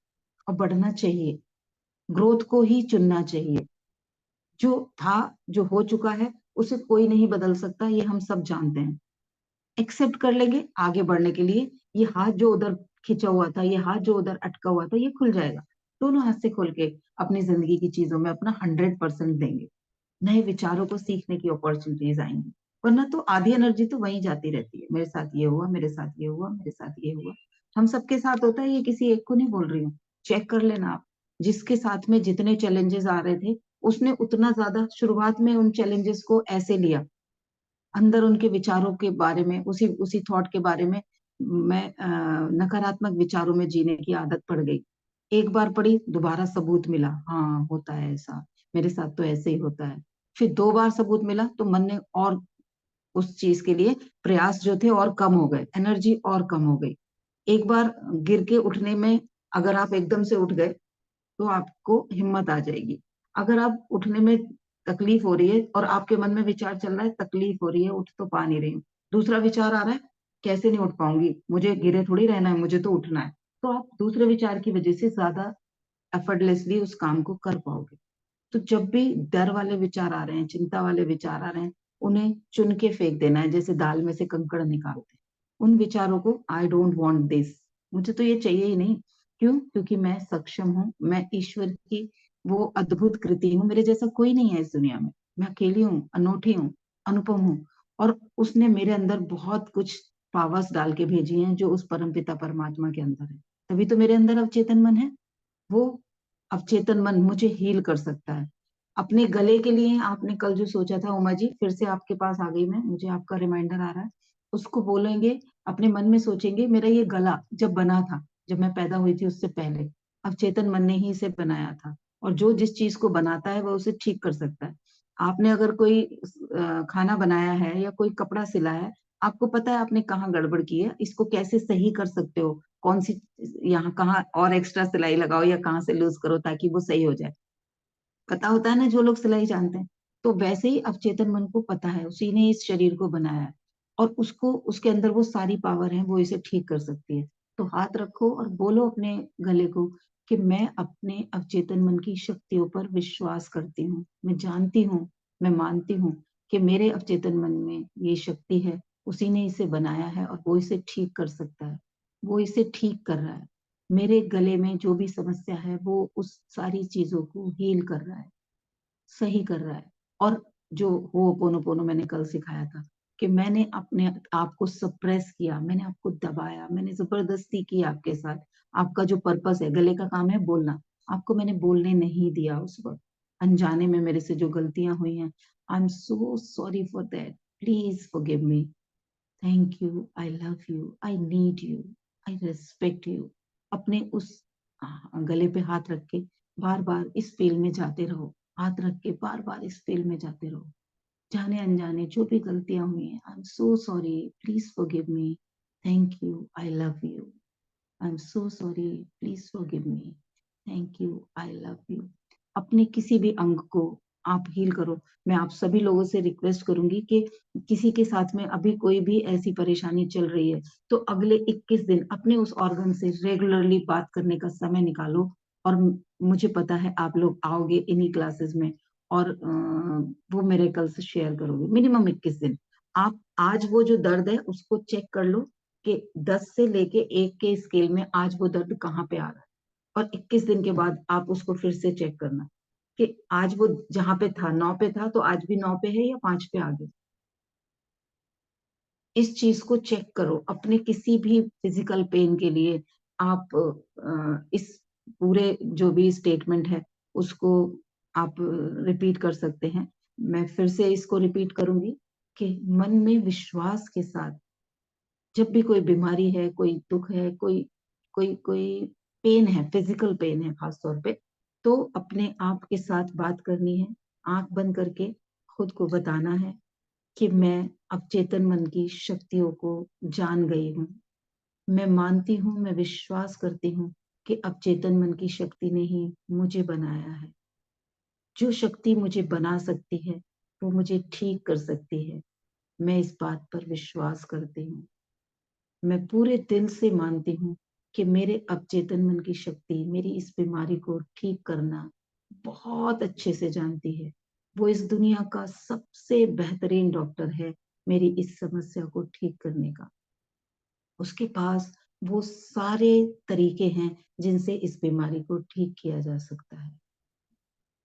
और बढ़ना चाहिए। ग्रोथ को ही चुनना चाहिए। जो था, जो हो चुका है, उसे कोई नहीं बदल सकता, ये हम सब जानते हैं। एक्सेप्ट कर लेंगे आगे बढ़ने के लिए। ये हाथ जो उधर खिंचा हुआ था, ये हाथ जो उधर अटका हुआ था, ये खुल जाएगा। दोनों हाथ से खोल के अपनी जिंदगी की चीजों में अपना 100% देंगे। नए विचारों को सीखने की अपॉर्चुनिटीज आएंगी। वरना तो आधी एनर्जी तो वहीं जाती रहती है, मेरे साथ ये हुआ, मेरे साथ ये हुआ, मेरे साथ ये हुआ। हम सबके साथ होता है, ये किसी एक को नहीं बोल रही हूँ। चेक कर लेना आप, जिसके साथ में जितने चैलेंजेस आ रहे थे, उसने उतना ज्यादा शुरुआत में उन चैलेंजेस को ऐसे लिया, अंदर उनके विचारों के बारे में, उसी उसी थॉट के बारे में मैं नकारात्मक विचारों में जीने की आदत पड़ गई। एक बार पढ़ी, दोबारा सबूत मिला, हाँ होता है ऐसा, मेरे साथ तो ऐसे ही होता है। फिर 2 बार सबूत मिला तो मन ने और उस चीज के लिए प्रयास जो थे और कम हो गए, एनर्जी और कम हो गई। एक बार गिर के उठने में, अगर आप एकदम से उठ गए तो आपको हिम्मत आ जाएगी। अगर आप उठने में तकलीफ हो रही है और आपके मन में विचार चल रहा है तकलीफ हो रही है, उठ तो पा नहीं रही हूँ, दूसरा विचार आ रहा है कैसे नहीं उठ पाऊंगी, मुझे गिरे थोड़ी रहना है, मुझे तो उठना है, तो आप दूसरे विचार की वजह से ज्यादा एफर्टलेसली उस काम को कर पाओगे। तो जब भी डर वाले विचार आ रहे हैं, चिंता वाले विचार आ रहे हैं, उन्हें चुन के फेंक देना है, जैसे दाल में से कंकड़ निकालते हैं। उन विचारों को आई डोंट वांट दिस, मुझे तो ये चाहिए ही नहीं। क्यों? क्योंकि मैं सक्षम हूँ, मैं ईश्वर की वो अद्भुत कृति हूँ, मेरे जैसा कोई नहीं है इस दुनिया में। मैं अकेली हूँ, अनोठी हूँ, अनुपम हूँ। और उसने मेरे अंदर बहुत कुछ पावर्स डाल के भेजी हैं जो उस परमपिता परमात्मा के अंदर है। तभी तो मेरे अंदर अवचेतन मन है। वो अवचेतन मन मुझे हील कर सकता है। अपने गले के लिए आपने कल जो सोचा था उमा जी, फिर से आपके पास आ गई मैं, मुझे आपका रिमाइंडर आ रहा है। उसको बोलेंगे, अपने मन में सोचेंगे, मेरा ये गला जब बना था, जब मैं पैदा हुई थी उससे पहले अवचेतन मन ने ही इसे बनाया था। और जो जिस चीज को बनाता है वो उसे ठीक कर सकता है। आपने अगर कोई खाना बनाया है या कोई कपड़ा सिला है, आपको पता है आपने कहाँ गड़बड़ की है, इसको कैसे सही कर सकते हो, कौन सी यहाँ कहाँ और एक्स्ट्रा सिलाई लगाओ या कहाँ से लूज करो ताकि वो सही हो जाए। पता होता है ना जो लोग सिलाई जानते हैं। तो वैसे ही अवचेतन मन को पता है, उसी ने इस शरीर को बनाया है और उसको, उसके अंदर वो सारी पावर है, वो इसे ठीक कर सकती है। तो हाथ रखो और बोलो अपने गले को कि मैं अपने अवचेतन मन की शक्तियों पर विश्वास करती हूँ, मैं जानती हूँ, मैं मानती हूँ कि मेरे अवचेतन मन में ये शक्ति है, उसी ने इसे बनाया है और वो इसे ठीक कर सकता है, वो इसे ठीक कर रहा है। मेरे गले में जो भी समस्या है वो उस सारी चीजों को हील कर रहा है, सही कर रहा है। और जो होपोनोपोनो मैंने कल सिखाया था कि मैंने अपने आप को सप्रेस किया, मैंने आपको दबाया, मैंने जबरदस्ती की आपके साथ। आपका जो पर्पस है, गले का काम है बोलना, आपको मैंने बोलने नहीं दिया उस वक्त। अनजाने में मेरे से जो गलतियां हुई हैं, I am so sorry for that, please forgive me. Thank you, I love you, I need you, I respect you. अपने उस गले पे हाथ रख के बार बार इस फील में जाते रहो, हाथ रख के बार बार इस फील में जाते रहो। जाने अनजाने जो भी गलतियां हुई हैं, I am so sorry, please forgive me, thank you, I love you, I am so sorry, please forgive me, thank you, I love you. अपने किसी भी अंग को आप हील करो। मैं आप सभी लोगों से रिक्वेस्ट करूंगी कि किसी के साथ में अभी कोई भी ऐसी परेशानी चल रही है तो अगले 21 दिन अपने उस ऑर्गन से रेगुलरली बात करने का समय निकालो। और मुझे पता है आप लोग आओगे इन्हीं क्लासेस में और वो मिरेकल्स शेयर करोगे। मिनिमम 21 दिन आप आज वो जो दर्द है उसको चेक कर लो कि 10 से लेके 1 के स्केल में आज वो दर्द कहाँ पे आ रहा है। और 21 दिन के बाद आप उसको फिर से चेक करना कि आज वो जहां पे था 9 पे था तो आज भी 9 पे है या 5 पे आ गया। इस चीज को चेक करो। अपने किसी भी फिजिकल पेन के लिए आप इस पूरे जो भी स्टेटमेंट है उसको आप रिपीट कर सकते हैं। मैं फिर से इसको रिपीट करूंगी कि मन में विश्वास के साथ जब भी कोई बीमारी है, कोई दुख है, कोई कोई कोई पेन है, फिजिकल पेन है खास तौर पे, तो अपने आप के साथ बात करनी है। आंख बंद करके खुद को बताना है कि मैं अब चेतन मन की शक्तियों को जान गई हूँ। मैं मानती हूँ, मैं विश्वास करती हूँ कि अब चेतन मन की शक्ति ने ही मुझे बनाया है। जो शक्ति मुझे बना सकती है वो मुझे ठीक कर सकती है। मैं इस बात पर विश्वास करती हूँ। मैं पूरे दिल से मानती हूँ कि मेरे अवचेतन मन की शक्ति मेरी इस बीमारी को ठीक करना बहुत अच्छे से जानती है। वो इस दुनिया का सबसे बेहतरीन डॉक्टर है मेरी इस समस्या को ठीक करने का। उसके पास वो सारे तरीके हैं जिनसे इस बीमारी को ठीक किया जा सकता है।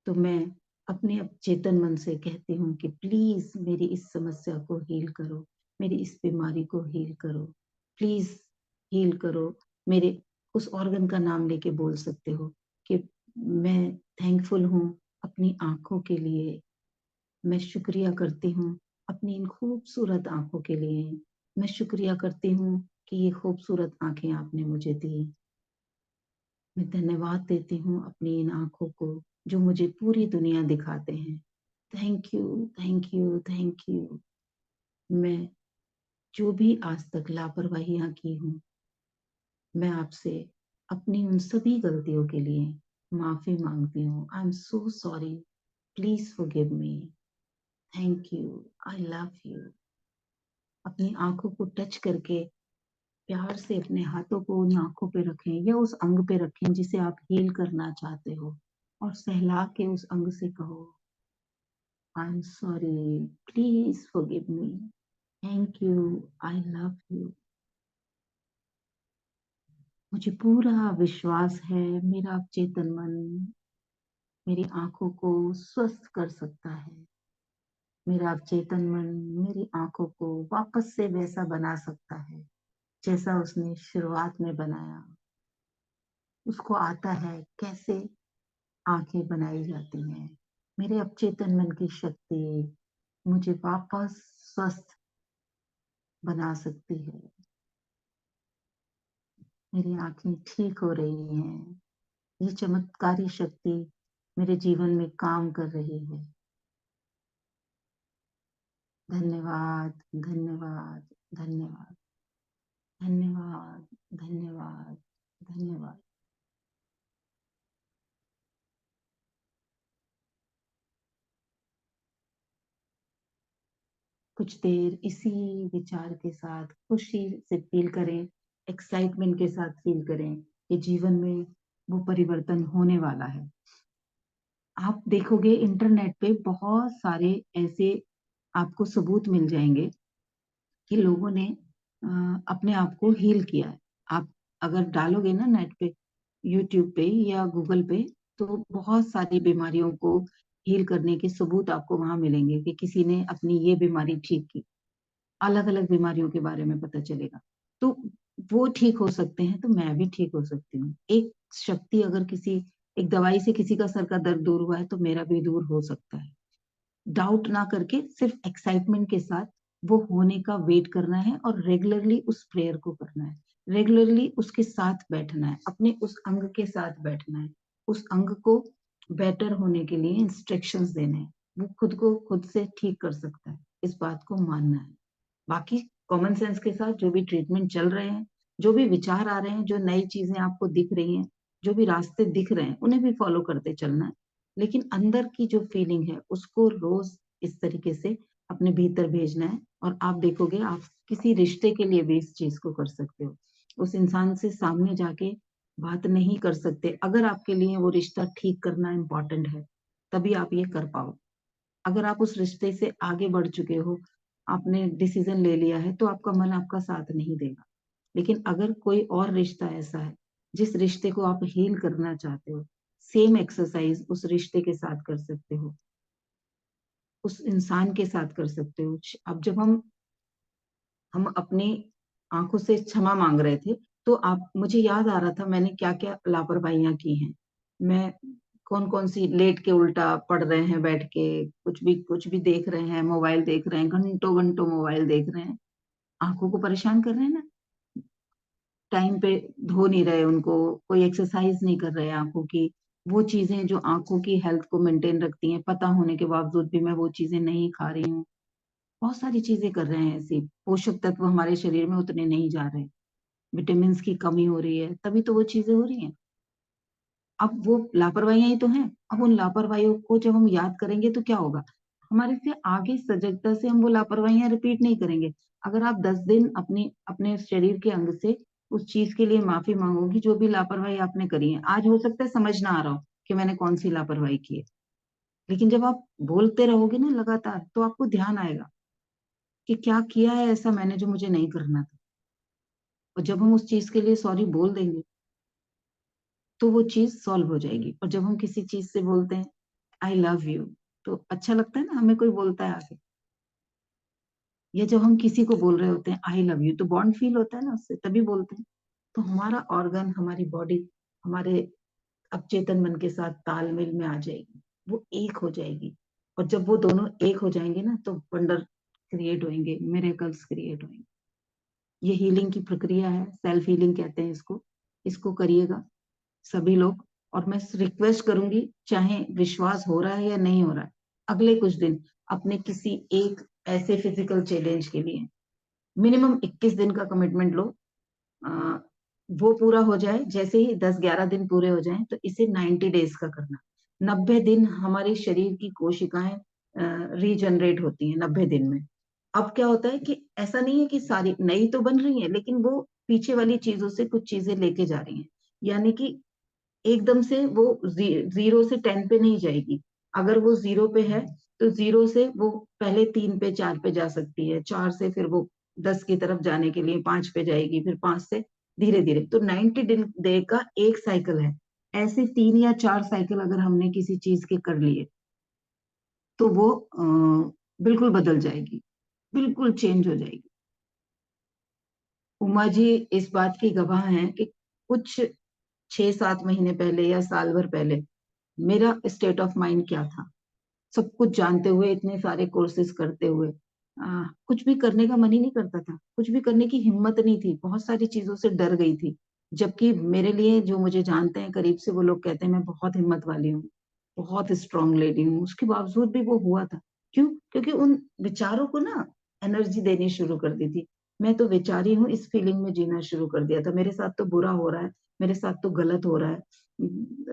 तो मैं अपने चेतन मन से कहती हूँ कि प्लीज मेरी इस समस्या को हील करो, मेरी इस बीमारी को हील करो, प्लीज हील करो। मेरे उस ऑर्गन का नाम लेके बोल सकते हो कि मैं थैंकफुल हूँ अपनी आंखों के लिए। मैं शुक्रिया करती हूँ अपनी इन खूबसूरत आंखों के लिए। मैं शुक्रिया करती हूँ कि ये खूबसूरत आंखें आपने मुझे दी। मैं धन्यवाद देती हूँ अपनी इन आंखों को जो मुझे पूरी दुनिया दिखाते हैं। Thank you, thank you, thank you. मैं जो भी आज तक लापरवाहियां की हूँ, मैं आपसे अपनी उन सभी गलतियों के लिए माफी मांगती हूँ। I am so sorry, please forgive me, thank you, I love you. अपनी आंखों को टच करके प्यार से अपने हाथों को उन आंखों पे रखें या उस अंग पे रखें जिसे आप हील करना चाहते हो और सहला के उस अंग से कहो, I am sorry, please forgive me, thank you, I love you. मुझे पूरा विश्वास है मेरा चेतन मन मेरी आंखों को स्वस्थ कर सकता है। मेरा चेतन मन मेरी आंखों को वापस से वैसा बना सकता है जैसा उसने शुरुआत में बनाया। उसको आता है कैसे आंखें बनाई जाती हैं। मेरे अवचेतन मन की शक्ति मुझे वापस स्वस्थ बना सकती है। मेरी आंखें ठीक हो रही हैं। ये चमत्कारी शक्ति मेरे जीवन में काम कर रही है। धन्यवाद, धन्यवाद, धन्यवाद, धन्यवाद, धन्यवाद, धन्यवाद। कुछ देर इसी विचार के साथ खुशी से फील करें, एक्साइटमेंट के साथ फील करें कि जीवन में वो परिवर्तन होने वाला है। आप देखोगे इंटरनेट पे बहुत सारे ऐसे आपको सबूत मिल जाएंगे कि लोगों ने अपने आप को हील किया है। आप अगर डालोगे ना नेट पे, यूट्यूब पे या गूगल पे, तो बहुत सारी बीमारियों को हील करने के सबूत आपको वहां मिलेंगे कि किसी ने अपनी ये बीमारी ठीक की। अलग अलग बीमारियों के बारे में पता चलेगा। तो वो ठीक हो सकते हैं तो मैं भी ठीक हो सकती हूँ। एक शक्ति अगर किसी एक दवाई से किसी का सर का दर्द दूर हुआ है तो मेरा भी दूर हो सकता है। डाउट ना करके सिर्फ एक्साइटमेंट के साथ वो होने का वेट करना है और रेगुलरली उस प्रेयर को करना है। रेगुलरली उसके साथ बैठना है, अपने उस अंग के साथ बैठना है, उस अंग को बेटर होने के लिए इंस्ट्रक्शंस देने हैं। वो खुद को खुद से ठीक कर सकता है, इस बात को मानना है। बाकी कॉमन सेंस के साथ जो भी ट्रीटमेंट चल रहे हैं, जो भी विचार आ रहे हैं, जो नई चीजें आपको दिख रही हैं, जो भी रास्ते दिख रहे हैं, उन्हें भी फॉलो करते चलना है। लेकिन अंदर की जो फीलिंग है उसको रोज इस तरीके से अपने भीतर भेजना है, और आप देखोगे आप किसी रिश्ते के लिए भी इस चीज को कर सकते हो। उस इंसान से सामने जाके बात नहीं कर सकते, अगर आपके लिए वो रिश्ता ठीक करना इम्पोर्टेंट है, तभी आप ये कर पाओ। अगर आप उस रिश्ते से आगे बढ़ चुके हो, आपने डिसीजन ले लिया है, तो आपका मन आपका साथ नहीं देगा। लेकिन अगर कोई और रिश्ता ऐसा है जिस रिश्ते को आप हील करना चाहते हो, सेम एक्सरसाइज उस रिश्ते के साथ कर सकते हो, उस इंसान के साथ कर सकते हो। अब जब हम अपनी आंखों से क्षमा मांग रहे थे, तो आप मुझे याद आ रहा था मैंने क्या क्या लापरवाहियां की हैं। मैं कौन कौन सी लेट के उल्टा पढ़ रहे हैं, बैठ के कुछ भी देख रहे हैं, मोबाइल देख रहे हैं, घंटों घंटों मोबाइल देख रहे हैं, आंखों को परेशान कर रहे हैं ना। टाइम पे धो नहीं रहे उनको, कोई एक्सरसाइज नहीं कर रहे आंखों की। वो चीजें जो आंखों की हेल्थ को मेंटेन रखती हैं, पता होने के बावजूद भी मैं वो चीजें नहीं खा रही हूँ। बहुत सारी चीजें कर रहे हैं ऐसी, पोषक तत्व हमारे शरीर में उतने नहीं जा रहे, विटामिन की कमी हो रही है, तभी तो वो चीजें हो रही हैं। अब वो लापरवाहियां ही तो हैं। अब उन लापरवाहियों को जब हम याद करेंगे तो क्या होगा, हमारे से आगे सजगता से हम वो लापरवाहियां रिपीट नहीं करेंगे। अगर आप 10 दिन अपने शरीर के अंग से उस चीज के लिए माफी मांगोगी जो भी लापरवाही आपने करी है, आज हो सकता है समझ ना आ रहा हो कि मैंने कौन सी लापरवाही की है, लेकिन जब आप बोलते रहोगे ना लगातार, तो आपको ध्यान आएगा कि क्या किया है ऐसा मैंने जो मुझे नहीं करना था। और जब हम उस चीज के लिए सॉरी बोल देंगे, तो वो चीज सॉल्व हो जाएगी। और जब हम किसी चीज से बोलते हैं आई लव यू, तो अच्छा लगता है ना, हमें कोई बोलता है आगे। या जब हम किसी को बोल रहे होते हैं आई लव यू, तो बॉन्ड फील होता है ना उससे, तभी बोलते हैं। तो हमारा ऑर्गन, हमारी बॉडी, हमारे अवचेतन मन के साथ तालमेल में आ जाएगी, वो एक हो जाएगी। और जब वो दोनों एक हो जाएंगे ना, तो वंडर क्रिएट होंगे, मिरेकल्स क्रिएट होंगे। ये हीलिंग की प्रक्रिया है, सेल्फ हीलिंग कहते हैं इसको। इसको करिएगा सभी लोग। और मैं रिक्वेस्ट करूंगी, चाहे विश्वास हो रहा है या नहीं हो रहा है, अगले कुछ दिन अपने किसी एक ऐसे फिजिकल चैलेंज के लिए मिनिमम 21 दिन का कमिटमेंट लो। आ, वो पूरा हो जाए, जैसे ही 10-11 दिन पूरे हो जाएं, तो इसे 90 डेज का करना। 90 दिन हमारे शरीर की कोशिकाएं रीजनरेट होती हैं 90 दिन में। अब क्या होता है कि ऐसा नहीं है कि सारी नई तो बन रही है, लेकिन वो पीछे वाली चीजों से कुछ चीजें लेके जा रही हैं। यानी कि एकदम से वो 0 से 10 पे नहीं जाएगी। अगर वो 0 पे है, तो 0 से वो पहले 3 पे 4 पे जा सकती है, 4 से फिर वो 10 की तरफ जाने के लिए 5 पे जाएगी, फिर 5 से धीरे धीरे। तो 90 डे का एक साइकिल है। ऐसे 3 या 4 साइकिल अगर हमने किसी चीज के कर लिए, तो वो बिल्कुल बदल जाएगी, बिल्कुल चेंज हो जाएगी। उमा जी इस बात की गवाह हैं कि कुछ 6-7 महीने पहले या साल भर पहले मेरा स्टेट ऑफ माइंड क्या था, सब कुछ जानते हुए, इतने सारे कोर्सेज करते हुए, कुछ भी करने का मन ही नहीं करता था, कुछ भी करने की हिम्मत नहीं थी, बहुत सारी चीजों से डर गई थी। जबकि मेरे लिए जो मुझे जानते हैं करीब से, वो लोग कहते हैं मैं बहुत हिम्मत वाली हूँ, बहुत स्ट्रांग लेडी हूँ। उसके बावजूद भी वो हुआ था। क्यों? क्योंकि उन विचारों को ना एनर्जी देनी शुरू कर दी थी। मैं तो विचारी हूँ, इस फीलिंग में जीना शुरू कर दिया था। मेरे साथ तो बुरा हो रहा है, मेरे साथ तो गलत हो रहा है,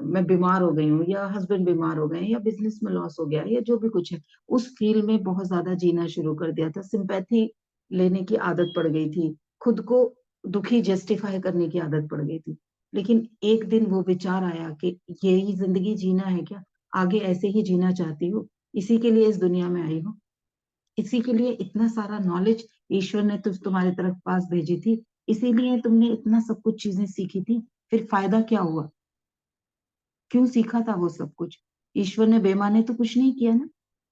मैं बीमार हो गई हूँ, या हस्बैंड बीमार हो गए, या बिजनेस में लॉस हो गया, या जो भी कुछ है, उस फील्ड में बहुत ज्यादा जीना शुरू कर दिया था। सिंपैथी लेने की आदत पड़ गई थी, खुद को दुखी जस्टिफाई करने की आदत पड़ गई थी। लेकिन एक दिन वो विचार आया कि यही जिंदगी जीना है क्या? आगे ऐसे ही जीना चाहती हूँ, इसी के लिए इस दुनिया में आई हूँ, इसी के लिए इतना सारा नॉलेज ईश्वर ने तुम्हारे तरफ पास भेजी थी, इसीलिए तुमने इतना सब कुछ चीजें सीखी थी। फिर फायदा क्या हुआ? क्यों सीखा था वो सब कुछ? ईश्वर ने बेमाने तो कुछ नहीं किया ना।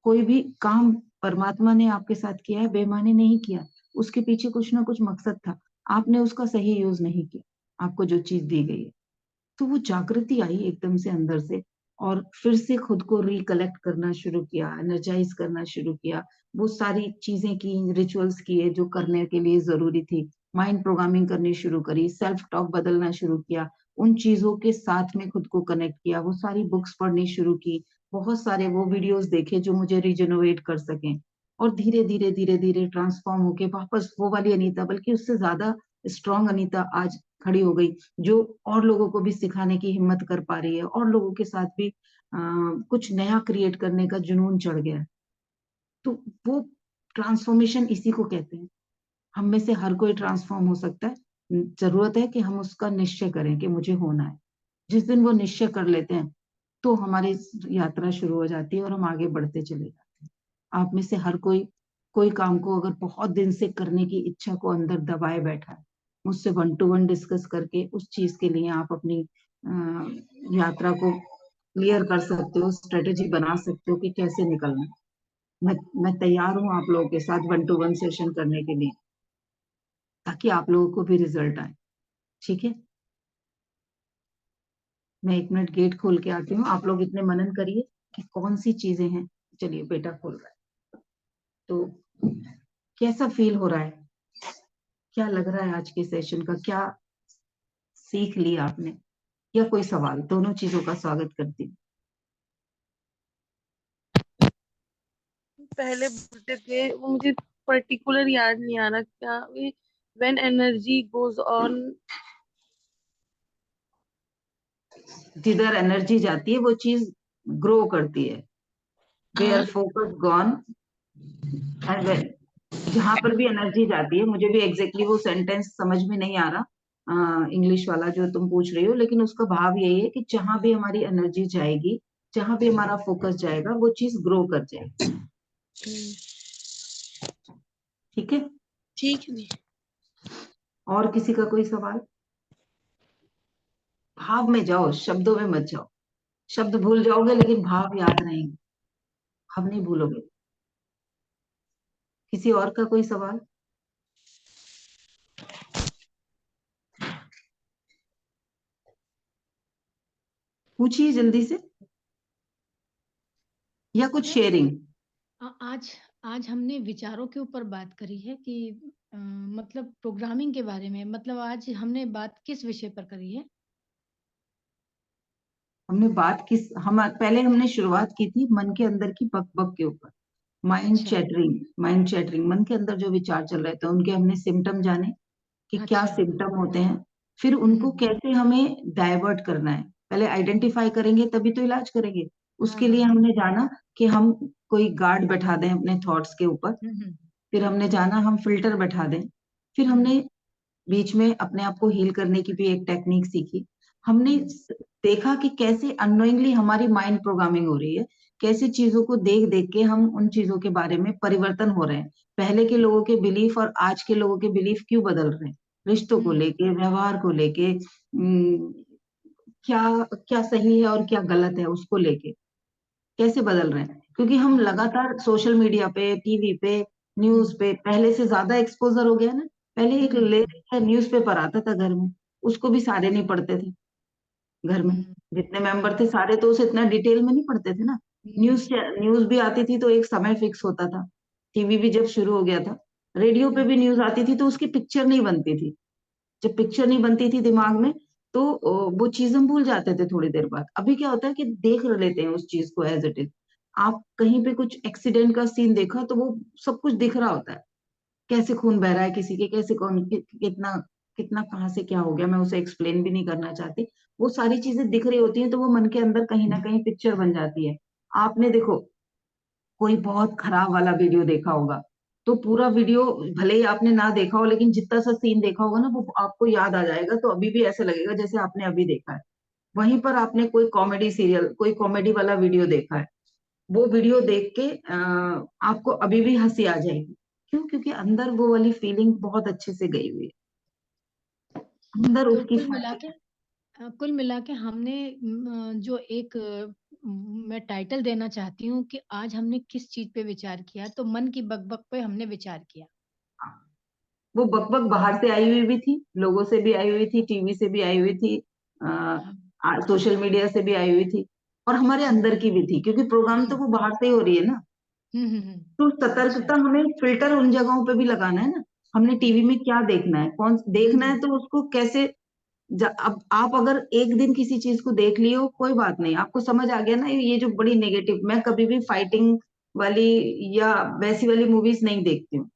कोई भी काम परमात्मा ने आपके साथ किया है, बेमाने नहीं किया। उसके पीछे कुछ ना कुछ मकसद था, आपने उसका सही यूज नहीं किया, आपको जो चीज दी गई है। तो वो जागृति आई एकदम से अंदर से, और फिर से खुद को रिकलेक्ट करना शुरू किया, एनर्जाइज करना शुरू किया। वो सारी चीजें की, रिचुअल्स किए जो करने के लिए जरूरी थी, माइंड प्रोग्रामिंग करनी शुरू करी, सेल्फ टॉक बदलना शुरू किया, उन चीजों के साथ में खुद को कनेक्ट किया, वो सारी बुक्स पढ़नी शुरू की, बहुत सारे वो वीडियोस देखे जो मुझे रिजेनरेट कर सकें, और धीरे धीरे धीरे धीरे ट्रांसफॉर्म होके वापस वो वाली अनीता, बल्कि उससे ज्यादा स्ट्रांग अनीता आज खड़ी हो गई, जो और लोगों को भी सिखाने की हिम्मत कर पा रही है, और लोगों के साथ भी कुछ नया क्रिएट करने का जुनून चढ़ गया है। तो वो ट्रांसफॉर्मेशन इसी को कहते हैं। हम में से हर कोई ट्रांसफॉर्म हो सकता है, जरूरत है कि हम उसका निश्चय करें कि मुझे होना है। जिस दिन वो निश्चय कर लेते हैं तो हमारी यात्रा शुरू हो जाती है और हम आगे बढ़ते चले जाते हैं। आप में से हर कोई कोई काम को अगर बहुत दिन से करने की इच्छा को अंदर दबाए बैठा है, मुझसे 1 to 1 डिस्कस करके उस चीज के लिए आप अपनी यात्रा को क्लियर कर सकते हो, स्ट्रेटेजी बना सकते हो कि कैसे निकलना है। मैं तैयार हूँ आप लोगों के साथ 1 to 1 सेशन करने के लिए, ताकि आप लोगों को भी रिजल्ट आए। ठीक है, मैं 1 मिनट गेट खोल के आती हूँ। आप लोग इतने मनन करिए कि कौन सी चीजें हैं। चलिए, बेटा खोल रहा है। तो कैसा फील हो रहा है, क्या लग रहा है आज के सेशन का, क्या सीख लिया आपने, या कोई सवाल? दोनों चीजों का स्वागत करती हूँ। पहले बोलते थे, वो मुझे पर्टिकुलर याद नहीं आ रहा क्या, व्हेन एनर्जी गोज ऑन। जिधर एनर्जी जाती है वो चीज ग्रो करती है। Where focus gone and when, जहां पर भी एनर्जी जाती है, मुझे भी एग्जैक्टली वो सेंटेंस समझ में नहीं आ रहा इंग्लिश वाला जो तुम पूछ रही हो, लेकिन उसका भाव यही है कि जहां भी हमारी एनर्जी जाएगी, जहां भी हमारा फोकस जाएगा, वो चीज ग्रो कर जाएगी। ठीक है, ठीक है। और किसी का कोई सवाल? भाव में जाओ, शब्दों में मत जाओ। शब्द भूल जाओगे लेकिन भाव याद रहेंगे, भाव नहीं भूलोगे। किसी और का कोई सवाल? पूछिए जल्दी से, या कुछ शेयरिंग। आज आज हमने विचारों के ऊपर बात करी है कि मतलब प्रोग्रामिंग के बारे में, मतलब आज हमने बात किस विषय पर करी है? हमने बात किस, हम पहले हमने शुरुआत की थी मन के अंदर की बक बक के ऊपर। माइंड अच्छा। चैटरिंग, माइंड चैटरिंग, मन के अंदर जो विचार चल रहे थे उनके हमने सिम्टम जाने कि क्या अच्छा। सिम्टम होते हैं, फिर उनको हम्म। कैसे हमें डाइवर्ट करना है। पहले आइडेंटिफाई करेंगे तभी तो इलाज करेंगे। हाँ उसके लिए हाँ। हमने जाना कि हम कोई गार्ड बैठा दें अपने थॉट्स के ऊपर। हम्म। फिर हमने जाना हम फिल्टर बैठा दें। फिर हम्म। हमने बीच में अपने आप को हील करने की भी एक टेक्निक सीखी। हमने देखा कि कैसे अननोइंगली हमारी माइंड प्रोग्रामिंग हो रही है, कैसे चीजों को देख देख के हम उन चीजों के बारे में परिवर्तन हो रहे हैं। पहले के लोगों के बिलीफ और आज के लोगों के बिलीफ क्यों बदल रहे हैं, रिश्तों को हम्म। लेके, व्यवहार को लेके, क्या क्या सही है और क्या गलत है उसको लेके कैसे बदल रहे हैं। क्योंकि हम लगातार सोशल मीडिया पे, टीवी पे, न्यूज पे पहले से ज्यादा एक्सपोजर हो गया ना। पहले एक हम्म। न्यूज पेपर आता था घर में, उसको भी सारे नहीं पढ़ते थे घर में। हम्म। जितने मेंबर थे सारे तो उसे इतना डिटेल में नहीं पढ़ते थे ना। हम्म। न्यूज भी आती थी तो एक समय फिक्स होता था। टीवी भी जब शुरू हो गया था, रेडियो पे भी न्यूज आती थी तो उसकी पिक्चर नहीं बनती थी। जब पिक्चर नहीं बनती थी दिमाग में तो वो चीज हम भूल जाते थे थोड़ी देर बाद। अभी क्या होता है कि देख लेते हैं उस चीज को एज इट इज। आप कहीं पे कुछ एक्सीडेंट का सीन देखा तो वो सब कुछ दिख रहा होता है, कैसे खून बह रहा है किसी के, कैसे कौन कितना कितना कहाँ से क्या हो गया, मैं उसे एक्सप्लेन भी नहीं करना चाहती। वो सारी चीजें दिख रही होती हैं तो वो मन के अंदर कहीं ना कहीं पिक्चर बन जाती है। आपने देखो कोई बहुत खराब वाला वीडियो देखा होगा, तो पूरा वीडियो भले ही आपने ना देखा हो, लेकिन जितना सा सीन देखा होगा ना वो आपको याद आ जाएगा, तो अभी भी ऐसा लगेगा जैसे आपने अभी देखा है। वहीं पर आपने कोई कॉमेडी सीरियल, कोई कॉमेडी वाला वीडियो देखा है, वो वीडियो देख के आपको अभी भी हंसी आ जाएगी। क्यों? क्योंकि अंदर वो वाली फीलिंग बहुत अच्छे से गई हुई है, अंदर तो उसकी कुल मिला के हमने जो एक मैं टाइटल देना चाहती हूँ कि आज हमने किस चीज पे विचार किया, तो मन की बकबक पे हमने विचार किया। वो बकबक बाहर से आई हुई भी थी, लोगों से भी आई हुई थी, टीवी से भी आई हुई थी, हाँ। सोशल मीडिया से भी आई हुई थी, और हमारे अंदर की भी थी, क्योंकि प्रोग्राम तो हम्म। वो बाहर से ही हो रही है ना। तो अच्छा। सतर्कता हमें फिल्टर उन जगहों पे भी लगाना है ना। हमने टीवी में क्या देखना है, कौन देखना है, तो उसको कैसे अब आप अगर एक दिन किसी चीज को देख लिए हो, कोई बात नहीं, आपको समझ आ गया ना, ये जो बड़ी नेगेटिव, मैं कभी भी फाइटिंग वाली या वैसी वाली मूवीज नहीं देखती हूँ।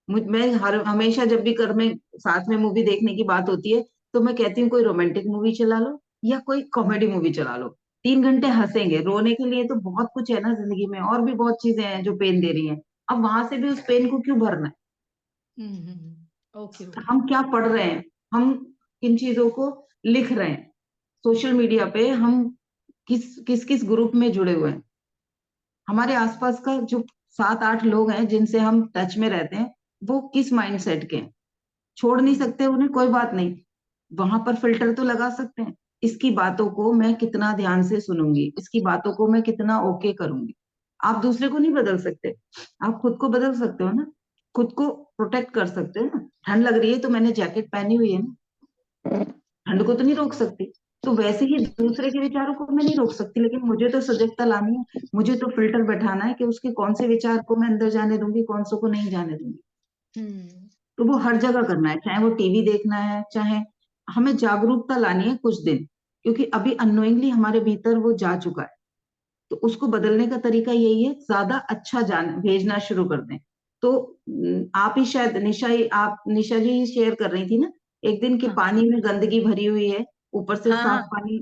मैं हमेशा जब भी घर में साथ में मूवी देखने की बात होती है, तो मैं कहती हूँ कोई रोमांटिक मूवी चला लो या कोई कॉमेडी मूवी चला लो, 3 घंटे हंसेंगे। रोने के लिए तो बहुत कुछ है ना जिंदगी में, और भी बहुत चीजें हैं जो पेन दे रही हैं। अब वहां से भी उस पेन को क्यों भरना ओके है? ओके। हम क्या पढ़ रहे हैं, हम किन चीजों को लिख रहे हैं सोशल मीडिया पे, हम किस किस किस ग्रुप में जुड़े हुए हैं, हमारे आसपास का जो 7-8 लोग हैं जिनसे हम टच में रहते हैं, वो किस माइंडसेट के हैं। छोड़ नहीं सकते उन्हें, कोई बात नहीं, वहां पर फिल्टर तो लगा सकते हैं। इसकी बातों को मैं कितना ध्यान से सुनूंगी, इसकी बातों को मैं कितना ओके करूंगी। आप दूसरे को नहीं बदल सकते, आप खुद को बदल सकते हो ना, खुद को प्रोटेक्ट कर सकते हो ना। ठंड लग रही है तो मैंने जैकेट पहनी हुई है ना, ठंड को तो नहीं रोक सकती। तो वैसे ही दूसरे के विचारों को मैं नहीं रोक सकती, लेकिन मुझे तो सजगता लानी है, मुझे तो फिल्टर बैठाना है कि उसके कौन से विचार को मैं अंदर जाने दूंगी, कौन से को नहीं जाने दूंगी। हम्म। तो वो हर जगह करना है, चाहे वो टीवी देखना है, चाहे हमें जागरूकता लानी है कुछ दिन, क्योंकि अभी अननोइंगली हमारे भीतर वो जा चुका है। तो उसको बदलने का तरीका यही है, ज्यादा अच्छा जान भेजना शुरू कर दें। तो आप ही शायद निशा जी ही शेयर कर रही थी ना एक दिन के, हाँ पानी में गंदगी भरी हुई है, ऊपर से हाँ साफ हाँ, पानी,